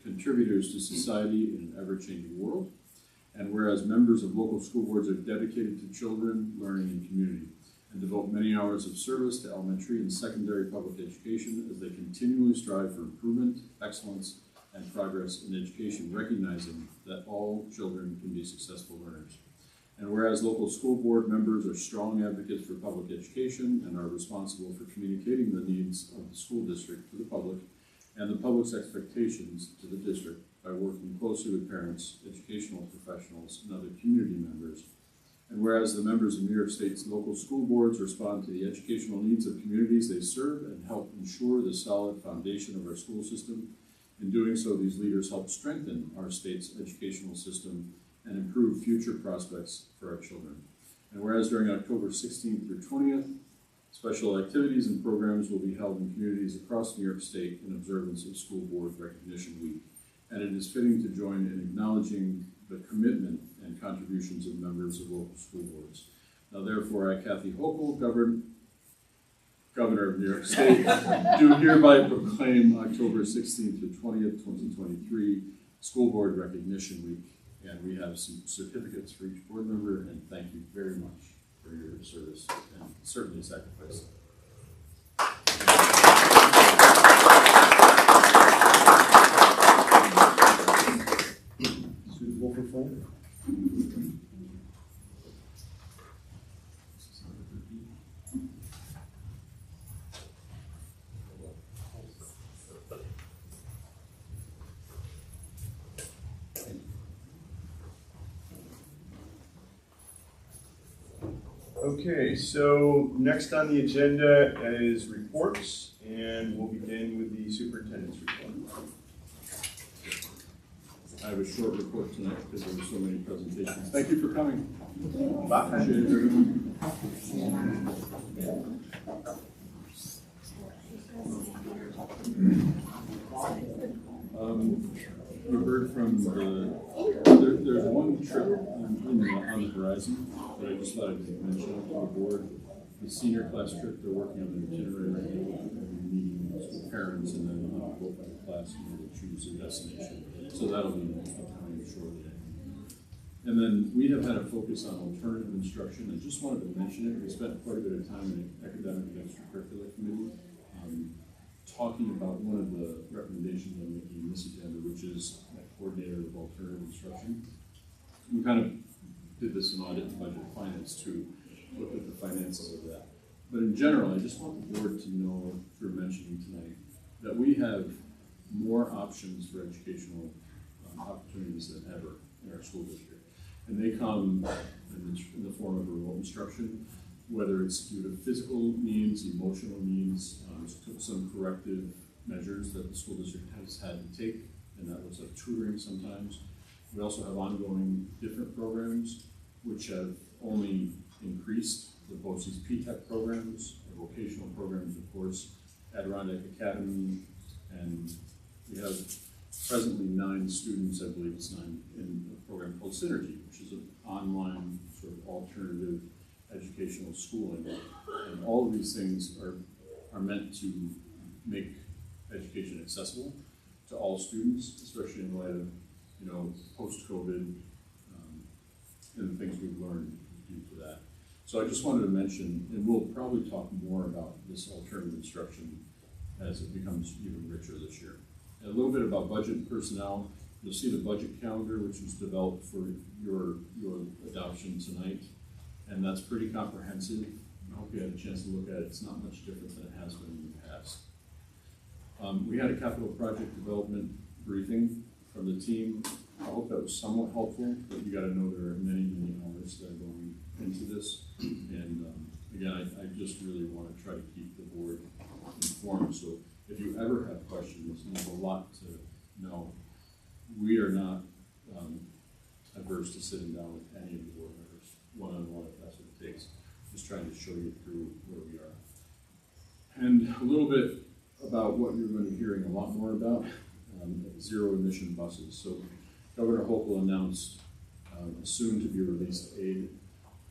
contributors to society in an ever-changing world. And whereas members of local school boards are dedicated to children, learning, and community, and devote many hours of service to elementary and secondary public education as they continually strive for improvement, excellence, and progress in education, recognizing that all children can be successful learners. And whereas local school board members are strong advocates for public education and are responsible for communicating the needs of the school district to the public, and the public's expectations to the district by working closely with parents, educational professionals, and other community members. And whereas the members of New York State's local school boards respond to the educational needs of communities they serve and help ensure the solid foundation of our school system. In doing so, these leaders help strengthen our state's educational system and improve future prospects for our children. And whereas during October 16th through 20th, special activities and programs will be held in communities across New York State in observance of School Board Recognition Week. And it is fitting to join in acknowledging the commitment and contributions of members of local school boards. Now therefore, I, Kathy Hochul, Governor of New York State, do hereby proclaim October 16th through 20th, 2023, School Board Recognition Week. And we have some certificates for each board member, and thank you very much for your service and certainly sacrifice. Suitable for phone? Okay, so next on the agenda is reports, and we'll begin with the superintendent's report. I have a short report tonight because there were so many presentations. Thank you for coming. Bye. Appreciate it, everyone. You heard from there's one trip on the horizon that I just thought I'd mention to the board. The senior class trip, they're working on an itinerary right now, meeting with parents, and then both by the class, to choose a destination. So that'll be upcoming shortly. And then we have had a focus on alternative instruction. I just wanted to mention it. We spent quite a bit of time in the academic and extracurricular committee talking about one of the recommendations I'm making in this agenda, which is a coordinator of alternative instruction. We kind of did this in audit and budget finance to look at the finances of that. But in general, I just want the board to know, through mentioning tonight, that we have more options for educational opportunities than ever in our school district. And they come in the form of remote instruction, whether it's due to physical needs, emotional needs, some corrective measures that the school district has had to take, and that looks like tutoring sometimes. We also have ongoing different programs, which have only increased the BOCES P-TECH programs, the vocational programs, of course, Adirondack Academy, and we have presently 9 students, I believe it's 9, in a program called Synergy, which is an online sort of alternative educational schooling. And all of these things are meant to make education accessible to all students, especially in light of, post-COVID and the things we've learned due to that. So I just wanted to mention, and we'll probably talk more about this alternative instruction as it becomes even richer this year. And a little bit about budget and personnel. You'll see the budget calendar, which was developed for your adoption tonight. And that's pretty comprehensive. I hope you had a chance to look at it. It's not much different than it has been in the past. We had a capital project development briefing from the team. I hope that was somewhat helpful, but you got to know there are many, many hours that are going into this. And again, I just really want to try to keep the board informed. So if you ever have questions, and there's a lot to know, we are not averse to sitting down with any of the board members one-on-one if that's what it takes. Just trying to show you through where we are. And a little bit about what you're going to be hearing a lot more about, zero emission buses. So Governor Hochul announced a soon to be released aid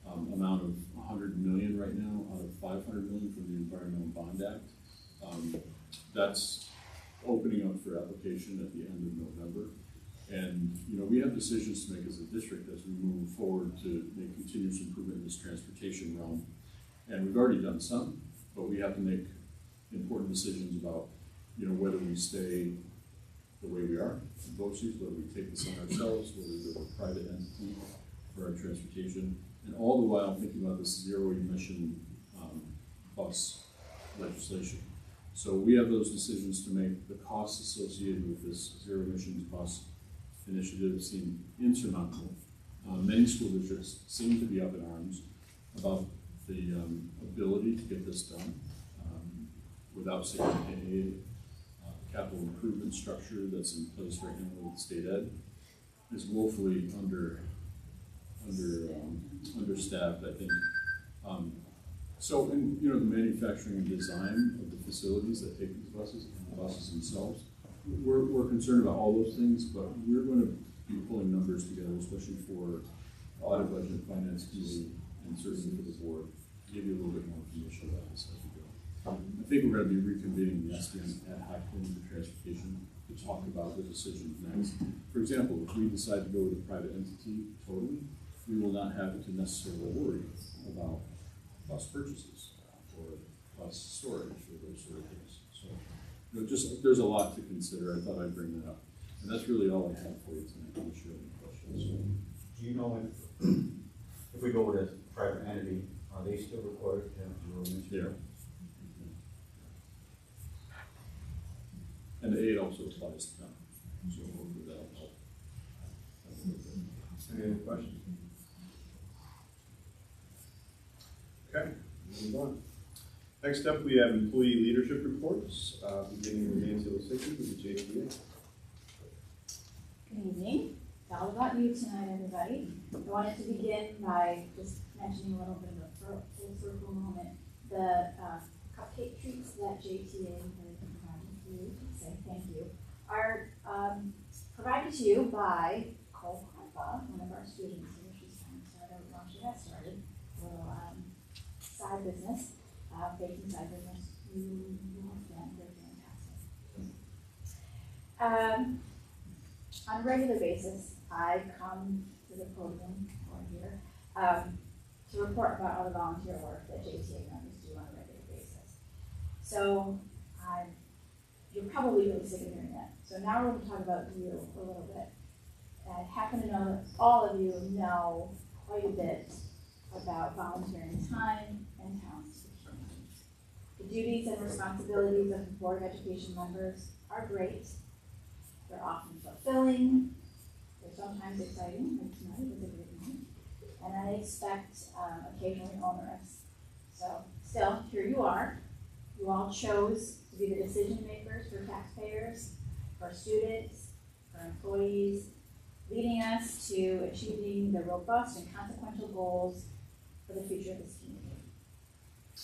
amount of $100 million right now out of $500 million from the Environmental Bond Act. That's opening up for application at the end of November. And we have decisions to make as a district as we move forward to make continuous improvement in this transportation realm. And we've already done some, but we have to make important decisions about whether we stay the way we are in BOCES, whether we take this on ourselves, whether we're a private entity for our transportation, and all the while thinking about this zero emission bus legislation. So we have those decisions to make. The costs associated with this zero emissions bus initiative seem insurmountable. Many school districts seem to be up in arms about the ability to get this done without state aid. Capital improvement structure that's in place right now with state ed is woefully understaffed, I think. So, and you know, the manufacturing and design of the facilities that take these buses and the buses themselves, we're concerned about all those things, but we're going to be pulling numbers together, especially for audit, budget, and finance committee, and certainly for the board, to give you a little bit more information about this as we go. I think we're going to be reconvening the SDM ad hoc committee for transportation to talk about the decisions next. For example, if we decide to go with a private entity totally, we will not have to necessarily worry about bus purchases or bus storage or those sort of things. So, you know, just there's a lot to consider. I thought I'd bring that up, and that's really all I have for you tonight. Unless you have any questions. Do you know if we go with a private entity, are they still required to have zero emissions? Yeah. And the aid also applies to them, so hopefully that'll help. Any other questions? Okay, move on. Next up, we have employee leadership reports, beginning with Nancy Lisicky with the JPA. Good evening. It's all about you tonight, everybody. I wanted to begin by just mentioning a little bit of a full circle moment. The cupcake treats that JTA has provided for you, say thank you, are provided to you by Cole Harpa, one of our students here. She's trying to start out while she got started. A little side business, baking side business. You have done, they're fantastic. On a regular basis, I come to the podium or here to report about all the volunteer work that JTA members do on a regular basis. So you're probably really sick of hearing that. So now we're going to talk about you a little bit. I happen to know that all of you know quite a bit about volunteering time and talent. The duties and responsibilities of the Board of Education members are great. They're often fulfilling. They're sometimes exciting, like tonight was a great night. And I expect occasionally onerous. So still, here you are. You all chose to be the decision makers for taxpayers, for students, for employees, leading us to achieving the robust and consequential goals for the future of this community.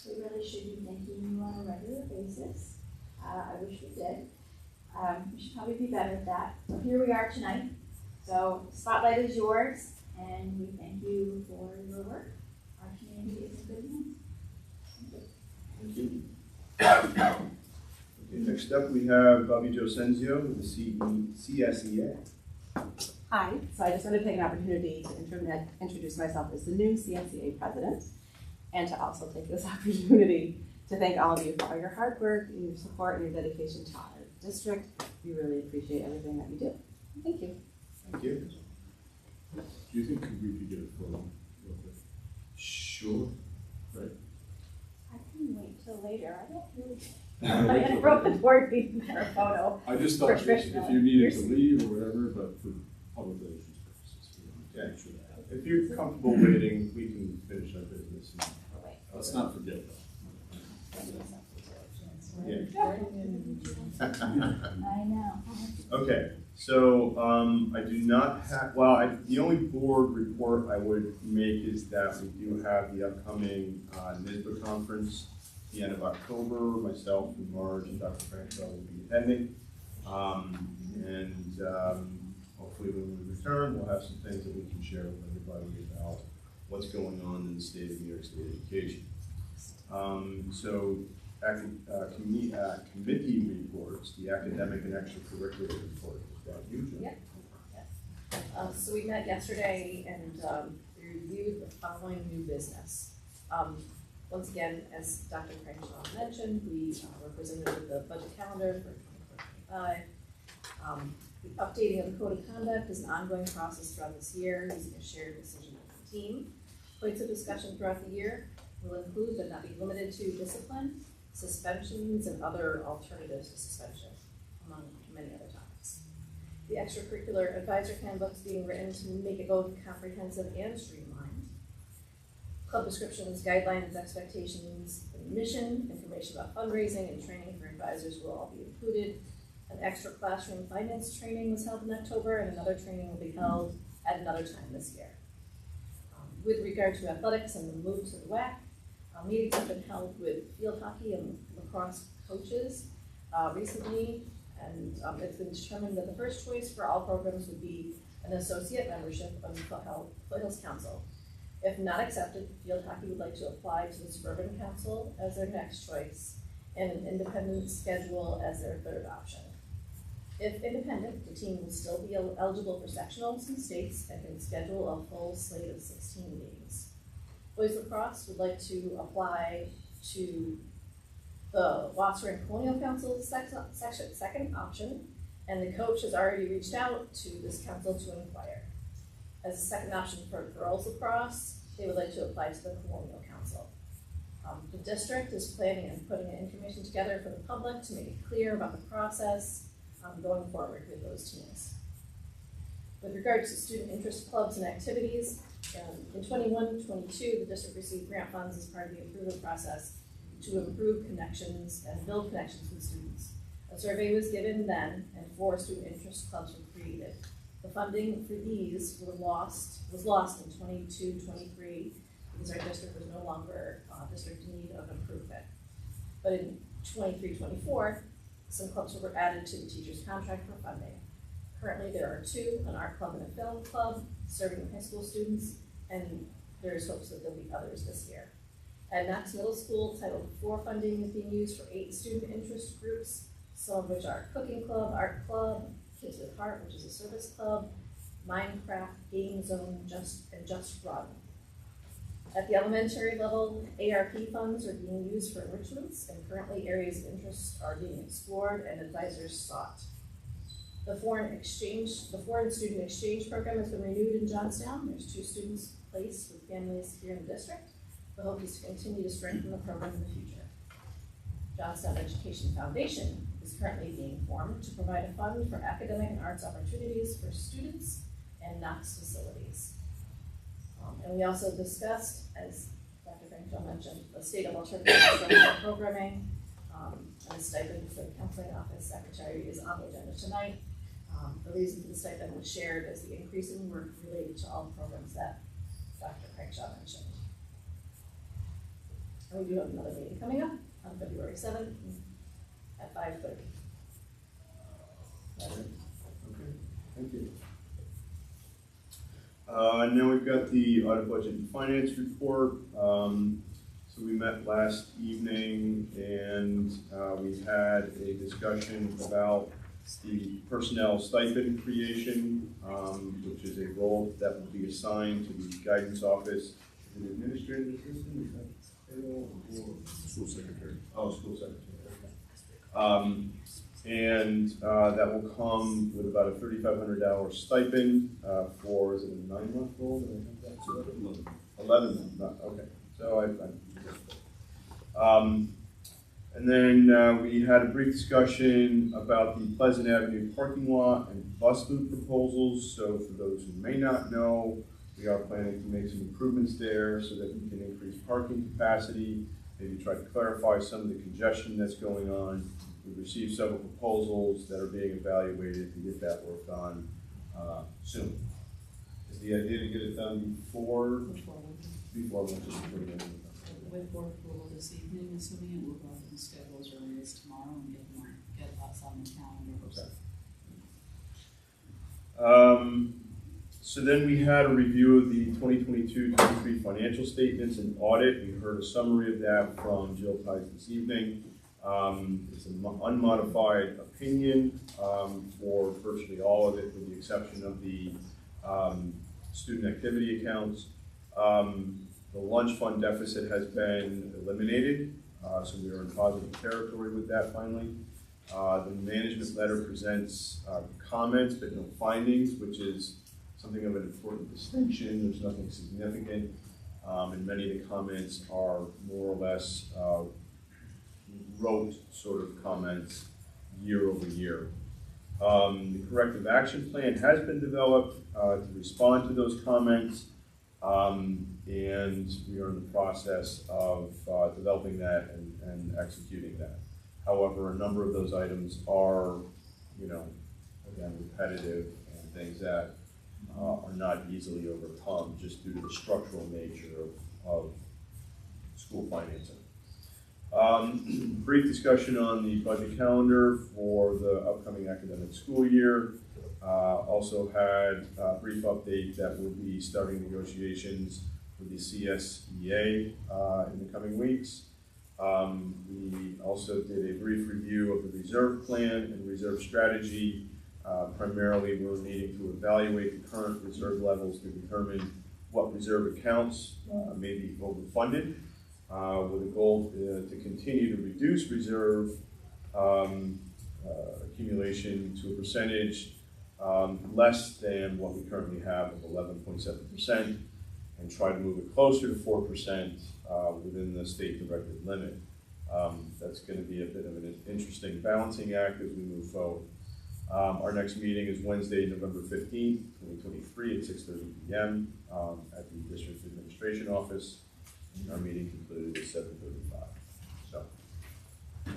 We really should be thanking you on a regular basis. I wish we did. We should probably be better at that. But here we are tonight. So the spotlight is yours, and we thank you for your work. Our community is in good hands. Thank you. Okay, next up we have Bobby Jo Senzio with the CSEA. Hi, so I just want to take an opportunity to introduce myself as the new CSEA president, and to also take this opportunity to thank all of you for all your hard work and your support and your dedication to our district. We really appreciate everything that you do. Thank you. Thank you. Do you think we could get a photo real quick? Sure. Right. I can wait till later. I don't really. I wrote the board meeting for a photo. I just thought if you needed to leave or whatever, but for public relations purposes, we want to make sure that happens. If you're comfortable waiting, we can finish our business. Let's not forget that. Yeah. I know. Okay, so I do not have, well, the only board report I would make is that we do have the upcoming NISBA conference at the end of October. Myself and Marge and Dr. Frankwell will be attending. Hopefully when we return, we'll have some things that we can share with everybody about what's going on in the state of New York State education. Committee reports, the academic and extracurricular report. Is that you, Jen? Yep. Yes. So we met yesterday and we reviewed the following new business. Once again, as Dr. Cranshaw mentioned, we were presented with the budget calendar for 2025. The updating of the code of conduct is an ongoing process throughout this year using a shared decision with the team. Points of discussion throughout the year will include, but not be limited to, discipline, suspensions, and other alternatives to suspension, among many other topics. The extracurricular advisor handbook is being written to make it both comprehensive and streamlined. Club descriptions, guidelines, expectations, and mission, information about fundraising and training for advisors will all be included. An extra classroom finance training was held in October, and another training will be held at another time this year. With regard to athletics and the move to the WAC, meetings have been held with field hockey and lacrosse coaches recently, and it's been determined that the first choice for all programs would be an associate membership of the Foothills Council. If not accepted, field hockey would like to apply to the Suburban Council as their next choice, and an independent schedule as their third option. If independent, the team will still be eligible for sectionals in states and can schedule a full slate of 16 meetings. Boys lacrosse would like to apply to the Wasser and Colonial Council's second option, and the coach has already reached out to this council to inquire. As a second option for girls lacrosse, they would like to apply to the Colonial Council. The district is planning and putting information together for the public to make it clear about the process going forward with those teams. With regard to student interest clubs and activities, in 21-22, the district received grant funds as part of the improvement process to improve connections and build connections with students. A survey was given then, and 4 student interest clubs were created. The funding for these was lost in 22-23 because our district was no longer district in need of improvement. But in 23-24, some clubs were added to the teacher's contract for funding. Currently, there are 2, an art club and a film club, serving high school students, and there's hopes that there'll be others this year. At Knox Middle School, Title IV funding is being used for 8 student interest groups, some of which are Cooking Club, Art Club, Kids with Heart, which is a service club, Minecraft, Game Zone, and Just Run. At the elementary level, ARP funds are being used for enrichments, and currently areas of interest are being explored and advisors sought. The foreign student exchange program has been renewed in Johnstown. There's 2 students placed with families here in the district. The hope is to continue to strengthen the program in the future. Johnstown Education Foundation is currently being formed to provide a fund for academic and arts opportunities for students and Knox facilities. And we also discussed, as Dr. Frankel mentioned, the state of alternative instructional programming, and a stipend for the counseling office secretary is on the agenda tonight. The reason for the stipend was shared as the increase in work related to all the programs that Dr. Crankshaw mentioned. And we do have another meeting coming up on February 7th at 5:30. Okay, thank you. Now we've got the audit budget and finance report. So we met last evening and we had a discussion about the personnel stipend creation, which is a role that will be assigned to the guidance office. An administrative assistant, is that payroll or School secretary. Oh, school secretary. Okay. And that will come with about a $3,500 stipend for, is it a 9-month role? Did I have that correct? 11 months, okay. So and then we had a brief discussion about the Pleasant Avenue parking lot and bus loop proposals. So for those who may not know, we are planning to make some improvements there so that we can increase parking capacity, maybe try to clarify some of the congestion that's going on. We've received several proposals that are being evaluated to get that work done soon. Is the idea to get it done before With board approval this evening, assuming it will go in schedule as early as tomorrow and get us on the calendar. Okay. So then we had a review of the 2022-23 financial statements and audit. We heard a summary of that from Jill Tice this evening. It's an unmodified opinion for virtually all of it, with the exception of the student activity accounts. The lunch fund deficit has been eliminated, so we are in positive territory with that finally. The management letter presents comments but no findings, which is something of an important distinction. There's nothing significant, and many of the comments are more or less wrote sort of comments year over year. The corrective action plan has been developed to respond to those comments, and we are in the process of developing that and executing that. However, a number of those items are, again, repetitive and things that are not easily overcome just due to the structural nature of school financing. Brief discussion on the budget calendar for the upcoming academic school year. Also had a brief update that we'll be starting negotiations with the CSEA in the coming weeks. We also did a brief review of the reserve plan and reserve strategy. Primarily, we're needing to evaluate the current reserve levels to determine what reserve accounts may be overfunded, with a goal to continue to reduce reserve accumulation to a percentage less than what we currently have of 11.7%, and try to move it closer to 4% within the state-directed limit. That's going to be a bit of an interesting balancing act as we move forward. Our next meeting is Wednesday, November 15th, 2023 at 6:30 p.m. At the District Administration Office. Our meeting concluded at 7:35. So,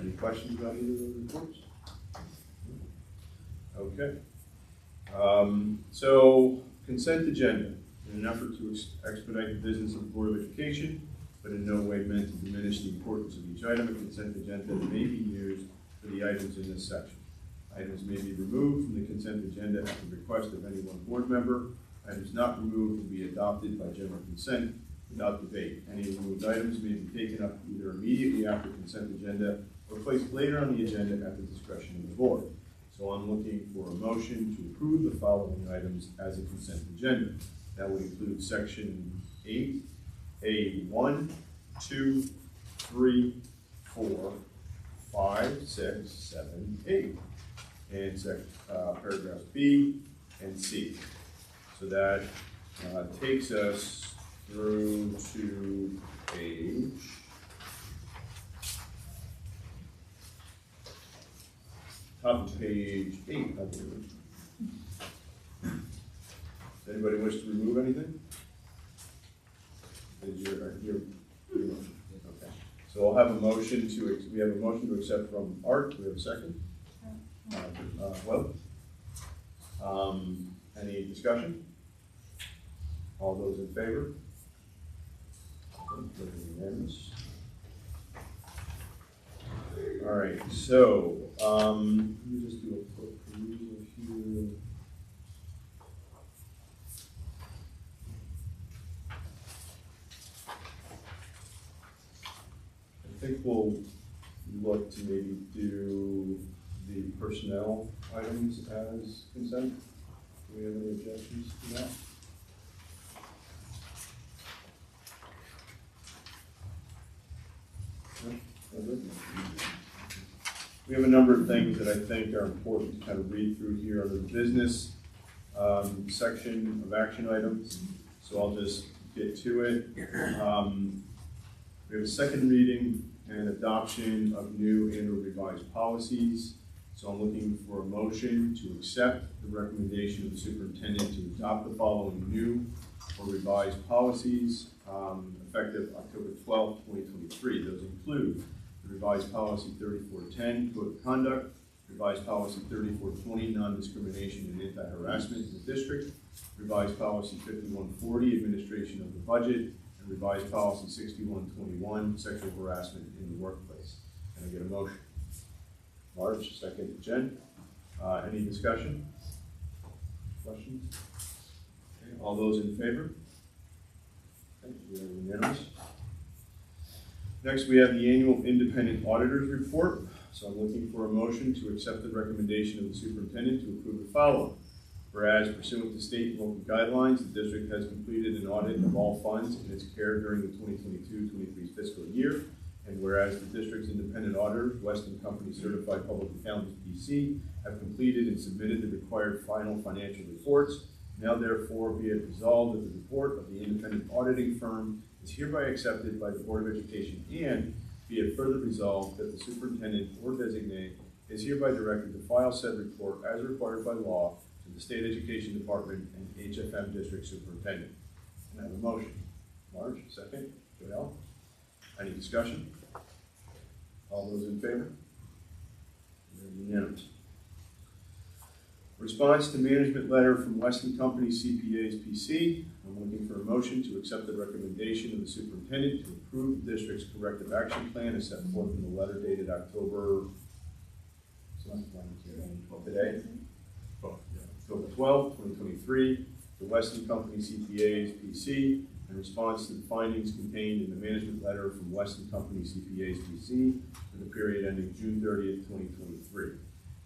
any questions about either of those reports? Okay. So, consent agenda. In an effort to expedite the business of the Board of Education, but in no way meant to diminish the importance of each item, a consent agenda may be used for the items in this section. Items may be removed from the consent agenda at the request of any one board member. Items not removed will be adopted by general consent without debate. Any removed items may be taken up either immediately after consent agenda or placed later on the agenda at the discretion of the board. So I'm looking for a motion to approve the following items as a consent agenda. That would include section 8A 1, 2, 3, 4, 5, 6, 7, 8. And paragraphs B and C. So that takes us through to top of page 8, I believe. Does anybody wish to remove anything? Is your motion? Okay. So I'll have a motion we have a motion to accept from Art. Do we have a second? Any discussion? All those in favor? Unanimous. All right, so let me just do a quick perusal here. I think we'll look to maybe do the personnel items as consent. Do we have any objections to that? We have a number of things that I think are important to kind of read through here under the business section of action items. So I'll just get to it. We have a second reading and adoption of new and or revised policies. So I'm looking for a motion to accept the recommendation of the superintendent to adopt the following new or revised policies effective October 12th, 2023. Those include the revised policy 3410, code of conduct, revised policy 3420, non-discrimination and anti-harassment in the district, revised policy 5140, administration of the budget, and revised policy 6121, sexual harassment in the workplace. Can I get a motion? Marge, second. Jen. Any discussion? Questions? Okay. All those in favor? Okay. We are unanimous. Next, we have the annual independent auditor's report. So I'm looking for a motion to accept the recommendation of the superintendent to approve the following. Whereas pursuant to state and local guidelines, the district has completed an audit of all funds in its care during the 2022-23 fiscal year. And whereas the district's independent auditors, West & Company Certified Public Accountants, PC, have completed and submitted the required final financial reports, now therefore be it resolved that the report of the independent auditing firm is hereby accepted by the Board of Education, and be it further resolved that the superintendent or designate is hereby directed to file said report as required by law to the State Education Department and HFM District Superintendent. Can I have a motion? Marge, second. Joelle? Any discussion? All those in favor? They're unanimous. Response to management letter from Weston Company CPAs PC. I'm looking for a motion to accept the recommendation of the superintendent to approve the district's corrective action plan as set forth in the letter dated October, today? October 12th, 2023, the Weston Company CPAs PC in response to the findings contained in the management letter from Weston Company CPAs PC for the period ending June 30th, 2023.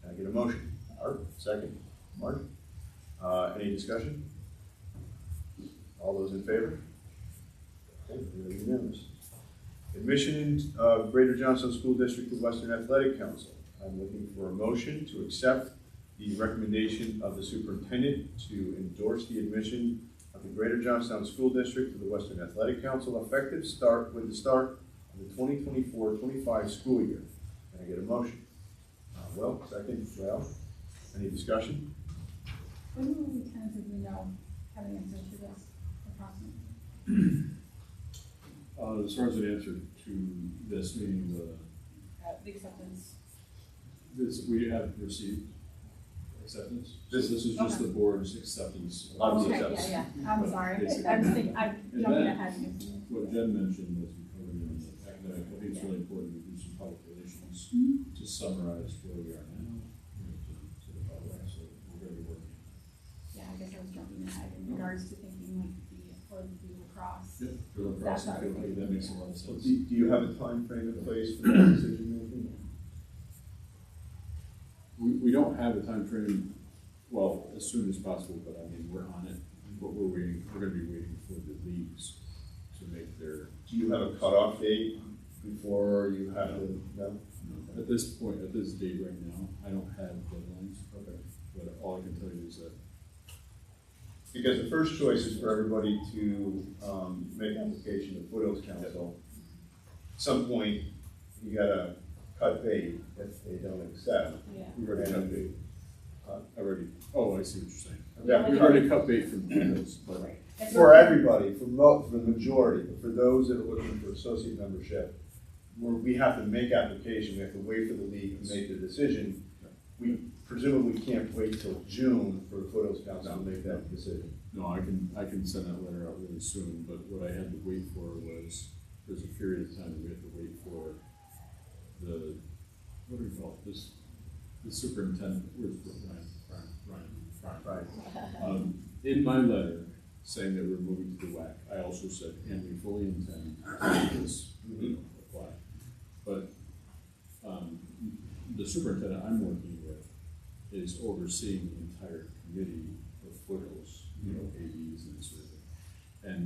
Can I get a motion? Art, second. Mark? Any discussion? All those in favor? Okay, they're unanimous. Admission of Greater Johnstown School District to Western Athletic Council. I'm looking for a motion to accept the recommendation of the superintendent to endorse the admission of the Greater Johnstown School District to the Western Athletic Council effective with the start of the 2024-25 school year. Can I get a motion? Will, second. Joelle? Any discussion? When will we tentatively know, have an answer to this approximately? As far as an answer to this, meaning The acceptance. we have received acceptance. This is just the board's acceptance. Okay, yeah. I'm sorry. I was thinking, I jumped ahead. What Jen mentioned was we covered in the academic, I think it's really important to do some public relations to summarize where we are now, to the public, so we're going to be working. Yeah, I guess I was jumping ahead in regards to thinking like the lacrosse. Yep, for the process, I think that makes a lot of sense. Do you have a time frame in place for that decision making? We don't have a time frame, well, as soon as possible, but I mean, we're on it. But we're going to be waiting for the leagues to make their. Do you have a cutoff date before you have to? No? At this point, at this date right now, I don't have deadlines. Okay. But all I can tell you is that. Because the first choice is for everybody to make application to Foothills Council. At some point, you gotta cut bait if they don't accept. Yeah. We've already cut bait. Oh, I see what you're saying. Yeah, We've already cut bait from Foothills, but. For everybody, for the majority, but for those that are looking for associate membership, we have to make application, we have to wait for the league to make the decision. We presumably can't wait till June for the Foothills Council to make that decision. No, I can send that letter out really soon, but what I had to wait for was, there's a period of time that we had to wait for the, what do we call it, the superintendent, where's Ryan. In my letter, saying that we're moving to the WAC, I also said, and we fully intend to make this apply. But the superintendent I'm working with is overseeing the entire committee of Foothills, ADs and sort of thing. And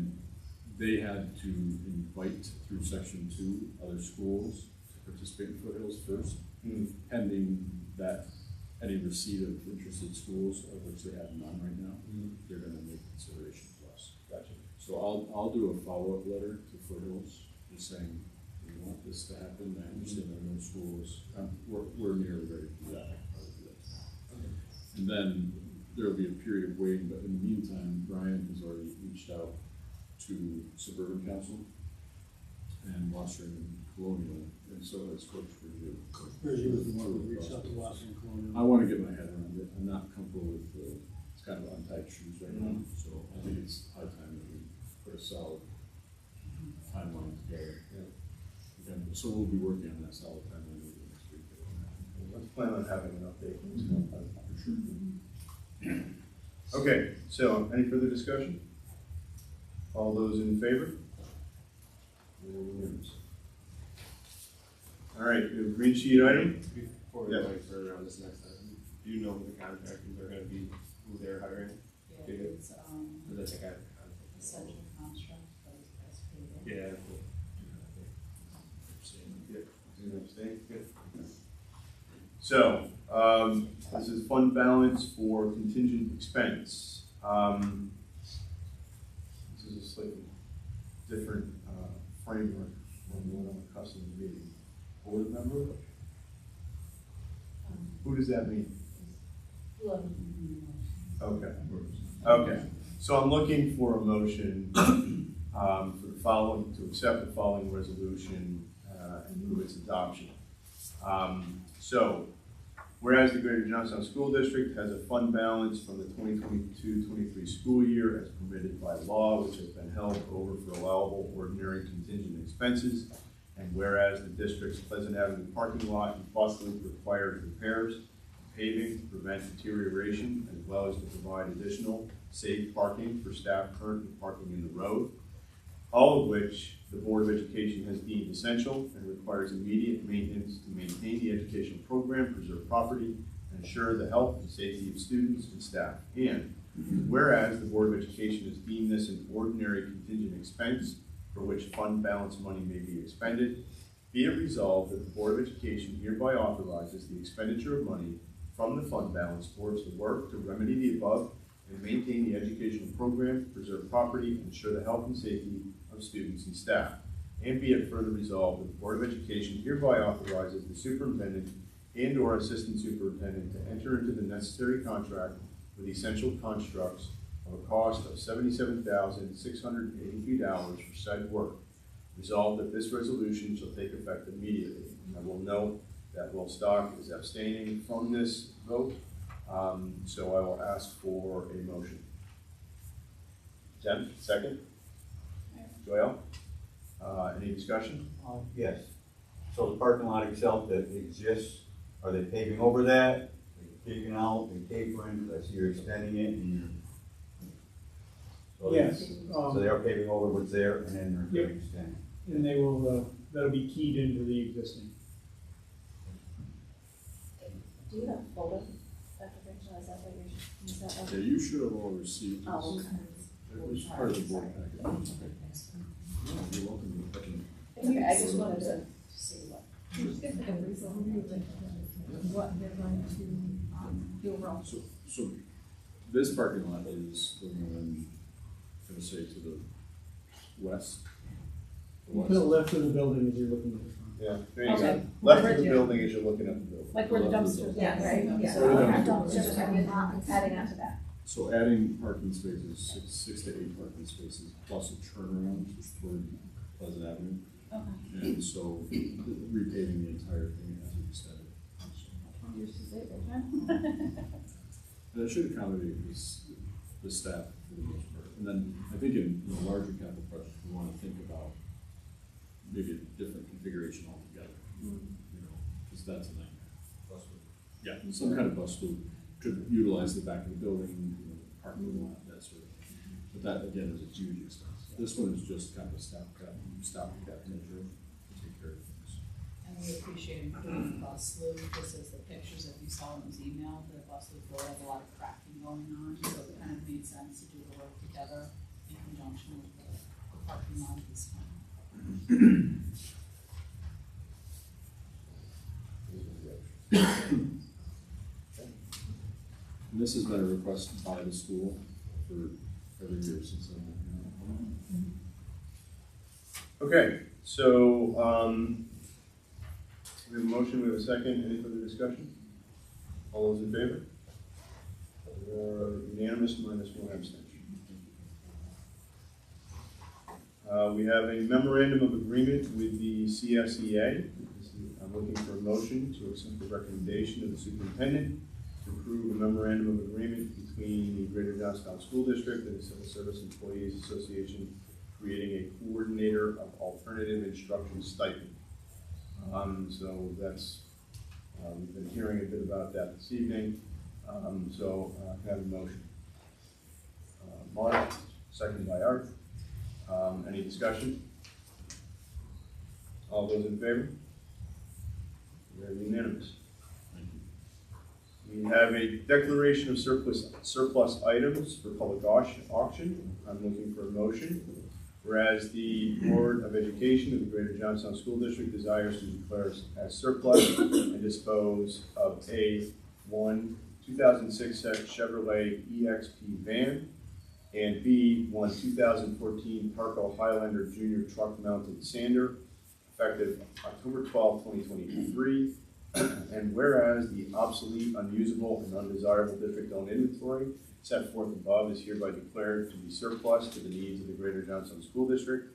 they had to invite through Section 2 other schools to participate in Foothills first, pending that any receipt of interested schools, of which they have none right now, they're going to make consideration to us. Gotcha. So I'll do a follow-up letter to Foothills, just saying we want this to happen. I understand there are no schools. We're nearly ready to do that. I can probably do that. Okay. And then there will be a period of waiting, but in the meantime, Brian has already reached out to Suburban Council and Washington Colonial, and so has Coach Purdue. Purdue is the one who reached out to Washington Colonial. I want to get my head around it. I'm not comfortable with it's kind of untied shoes right now, so I think it's high time that we put a solid timeline together. Yeah. Again, so we'll be working on that solid timeline over the next week. Let's plan on having an update. For sure. Okay, so any further discussion? All those in favor? All right, the green sheet item? Before we go any further on this next item, do you know who the contractors are going to be, who they're hiring? Yeah, it's Or that's a guy. Essential Construct, but it's paid in. Yeah. So, this is fund balance for contingent expense. This is a slightly different framework Anyone on the custom of meeting? Board member? Who does that mean? Okay. Okay. So I'm looking for a motion for the following, to accept the following resolution and move its adoption. So, whereas the Greater Johnstown School District has a fund balance from the 2022-23 school year as permitted by law, which has been held over for allowable ordinary contingent expenses, and whereas the district's Pleasant Avenue parking lot and bus loop requires repairs, paving to prevent deterioration, as well as to provide additional safe parking for staff currently parking in the road, all of which the Board of Education has deemed essential and requires immediate maintenance to maintain the educational program, preserve property, and ensure the health and safety of students and staff. And whereas the Board of Education has deemed this an ordinary contingent expense for which fund balance money may be expended, be it resolved that the Board of Education hereby authorizes the expenditure of money from the fund balance towards the work to remedy the above and maintain the educational program, preserve property, and ensure the health and safety of students and staff. And be it further resolved that the Board of Education hereby authorizes the superintendent and or assistant superintendent to enter into the necessary contract with Essential Constructs of a cost of $77,683 for said work. Resolved that this resolution shall take effect immediately. And I will note that Will Stock is abstaining from this vote, so I will ask for a motion. Jen, second? Joel? Any discussion? Yes. So the parking lot itself that exists, are they paving over that? Are they taking out, they tapering? I see you're extending it and you're. So Yes. So they are paving over what's there and then they're Yep. going to extend. And they will, that'll be keyed into the existing. Do you have a folder, Dr. Rachel, is that what you're, is that what? Yeah, you should have all received this. Oh, okay. It was part of the board package. No, you're welcome to look at it. Okay, I just wanted to see what. What they're going to do overall. So this parking lot is the one, I'm gonna say to the west. You put a left of the building as you're looking at the front. Yeah, there you Okay. go. Left of the building as you're looking at the building. Like where the dumpsters are, right? Yeah. So dumpsters are adding on to that. So adding parking spaces, six to eight parking spaces, plus a turnaround toward Pleasant Avenue. Okay. And so repaving the entire thing as we said. Years to say, right? And it should accommodate the staff for the most part. And then I think in the larger capital project, we want to think about maybe a different configuration altogether. You know, because that's a nightmare. Bus loop. Yeah, some kind of bus loop could utilize the back of the building, you know, parking lot, that sort of thing. But that again is a huge expense. This one is just kind of a stopgap measure to take care of things. And we appreciate including the bus loop, just as the pictures that you saw in this email, the bus loop road has a lot of cracking going on, so it kind of made sense to do the work together in conjunction with the parking lot at this time. And this has been a request by the school for every year since I've been here. Okay, so, we have a motion, we have a second, any further discussion? All those in favor? Unanimous minus one abstention. We have a memorandum of agreement with the CSEA. I'm looking for a motion to accept the recommendation of the superintendent to approve a memorandum of agreement between the Greater Johnstown School District and the Civil Service Employees Association, creating a coordinator of alternative instruction stipend. So that's, we've been hearing a bit about that this evening. Can I have a motion? Mark, second by Art. Any discussion? All those in favor? Very unanimous. We have a declaration of surplus items for public auction. I'm looking for a motion. Whereas the Board of Education of the Greater Johnstown School District desires to declare as surplus and dispose of a 2006 Chevrolet EXP van, and B, 2014 Parco Highlander Junior truck mounted sander effective October 12, 2023. And whereas the obsolete, unusable, and undesirable district-owned inventory set forth above is hereby declared to be surplus to the needs of the Greater Johnstown School District.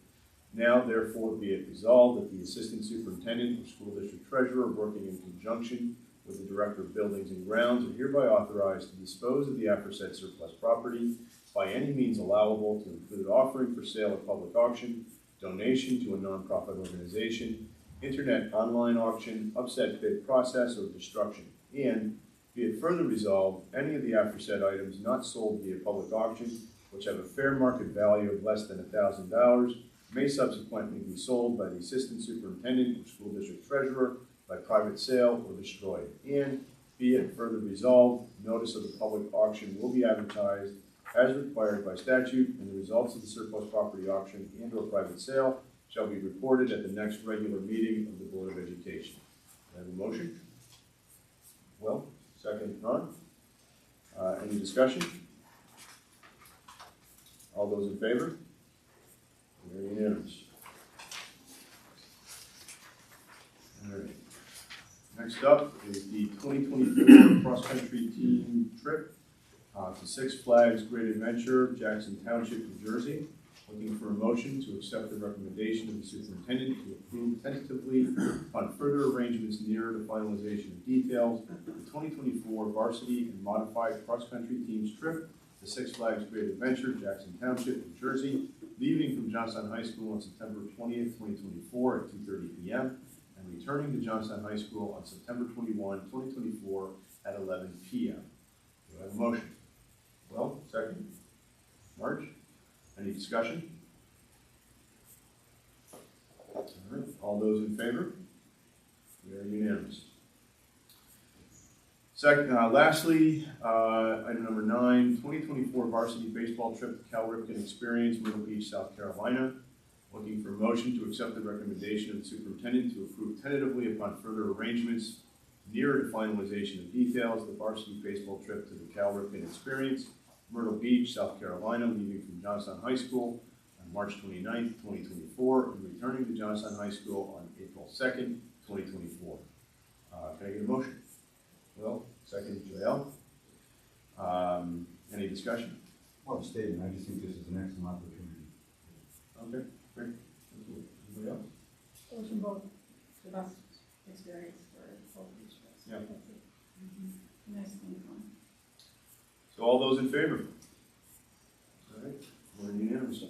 Now, therefore, be it resolved that the Assistant Superintendent or School District Treasurer, working in conjunction with the Director of Buildings and Grounds, are hereby authorized to dispose of the aforesaid surplus property by any means allowable, to include offering for sale at public auction, donation to a nonprofit organization, internet online auction, upset bid process, or destruction. And be it further resolved, any of the aforesaid items not sold via public auction, which have a fair market value of less than $1,000, may subsequently be sold by the Assistant Superintendent or School District Treasurer by private sale or destroyed. And be it further resolved, notice of the public auction will be advertised as required by statute, and the results of the surplus property auction and or private sale shall be reported at the next regular meeting of the Board of Education. I have a motion? Well, second, none. Any discussion? All those in favor? We are unanimous. All right. Next up is the 2024 cross-country team trip to Six Flags Great Adventure, Jackson Township, New Jersey. Looking for a motion to accept the recommendation of the superintendent to approve tentatively on further arrangements nearer to finalization of details the 2024 varsity and modified cross-country teams trip to Six Flags Great Adventure, Jackson Township, New Jersey, leaving from Johnstown High School on September 20th, 2024 at 2:30 p.m. and returning to Johnstown High School on September 21, 2024 at 11 p.m. Do I have a motion? Well, second. March? Any discussion? All right. All those in favor? We are unanimous. Second, lastly, item number 9, 2024 varsity baseball trip to Cal Ripken Experience, Myrtle Beach, South Carolina. Looking for a motion to accept the recommendation of the superintendent to approve tentatively upon further arrangements nearer to finalization of details the varsity baseball trip to the Cal Ripken Experience, Myrtle Beach, South Carolina, leaving from Johnstown High School on March 29th, 2024, and returning to Johnstown High School on April 2nd, 2024. Can I get a motion? Will, second, Joel. Any discussion? Well, statement, I just think this is an excellent opportunity. Okay, great. Thank you. Anybody else? Those from both, the best experience for both of these trips. Yeah. Nice and fun. So all those in favor? All right, we're unanimous.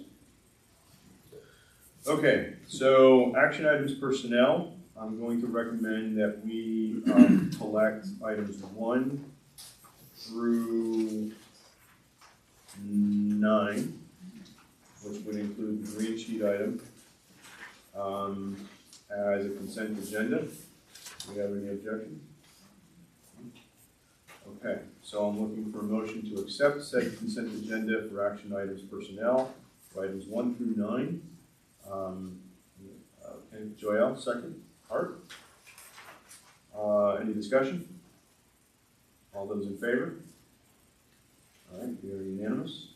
Okay, so action items personnel. I'm going to recommend that we collect items 1 through 9, which would include the green sheet item, as a consent agenda. Do we have any objections? Okay, so I'm looking for a motion to accept said consent agenda for action items personnel, for items 1 through 9. Okay, Joelle, second. Art? Any discussion? All those in favor? All right, we are unanimous.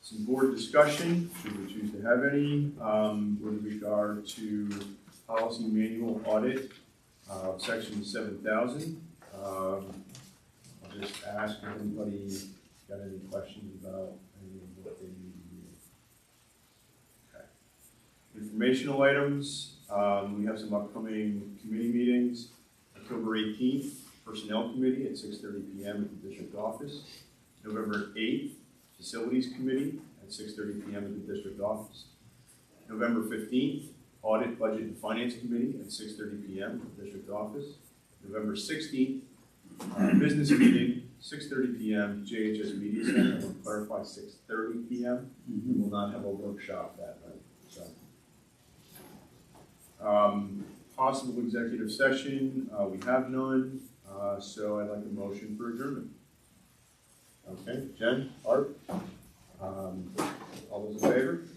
Some board discussion, should we choose to have any, with regard to policy manual audit, section 7000. I'll just ask if anybody got any questions about any of what they need to do. Okay. Informational items, we have some upcoming committee meetings. October 18th, Personnel Committee at 6:30 p.m. at the district office. November 8th, Facilities Committee at 6:30 p.m. at the district office. November 15th, Audit, Budget, and Finance Committee at 6:30 p.m. at the district office. November 16th, Business Meeting, 6:30 p.m. JHS Media Center. I want to clarify 6:30 p.m. We will not have a workshop that night. So, possible executive session, we have none, so I'd like a motion for adjournment. Okay, Jen, Art, all those in favor?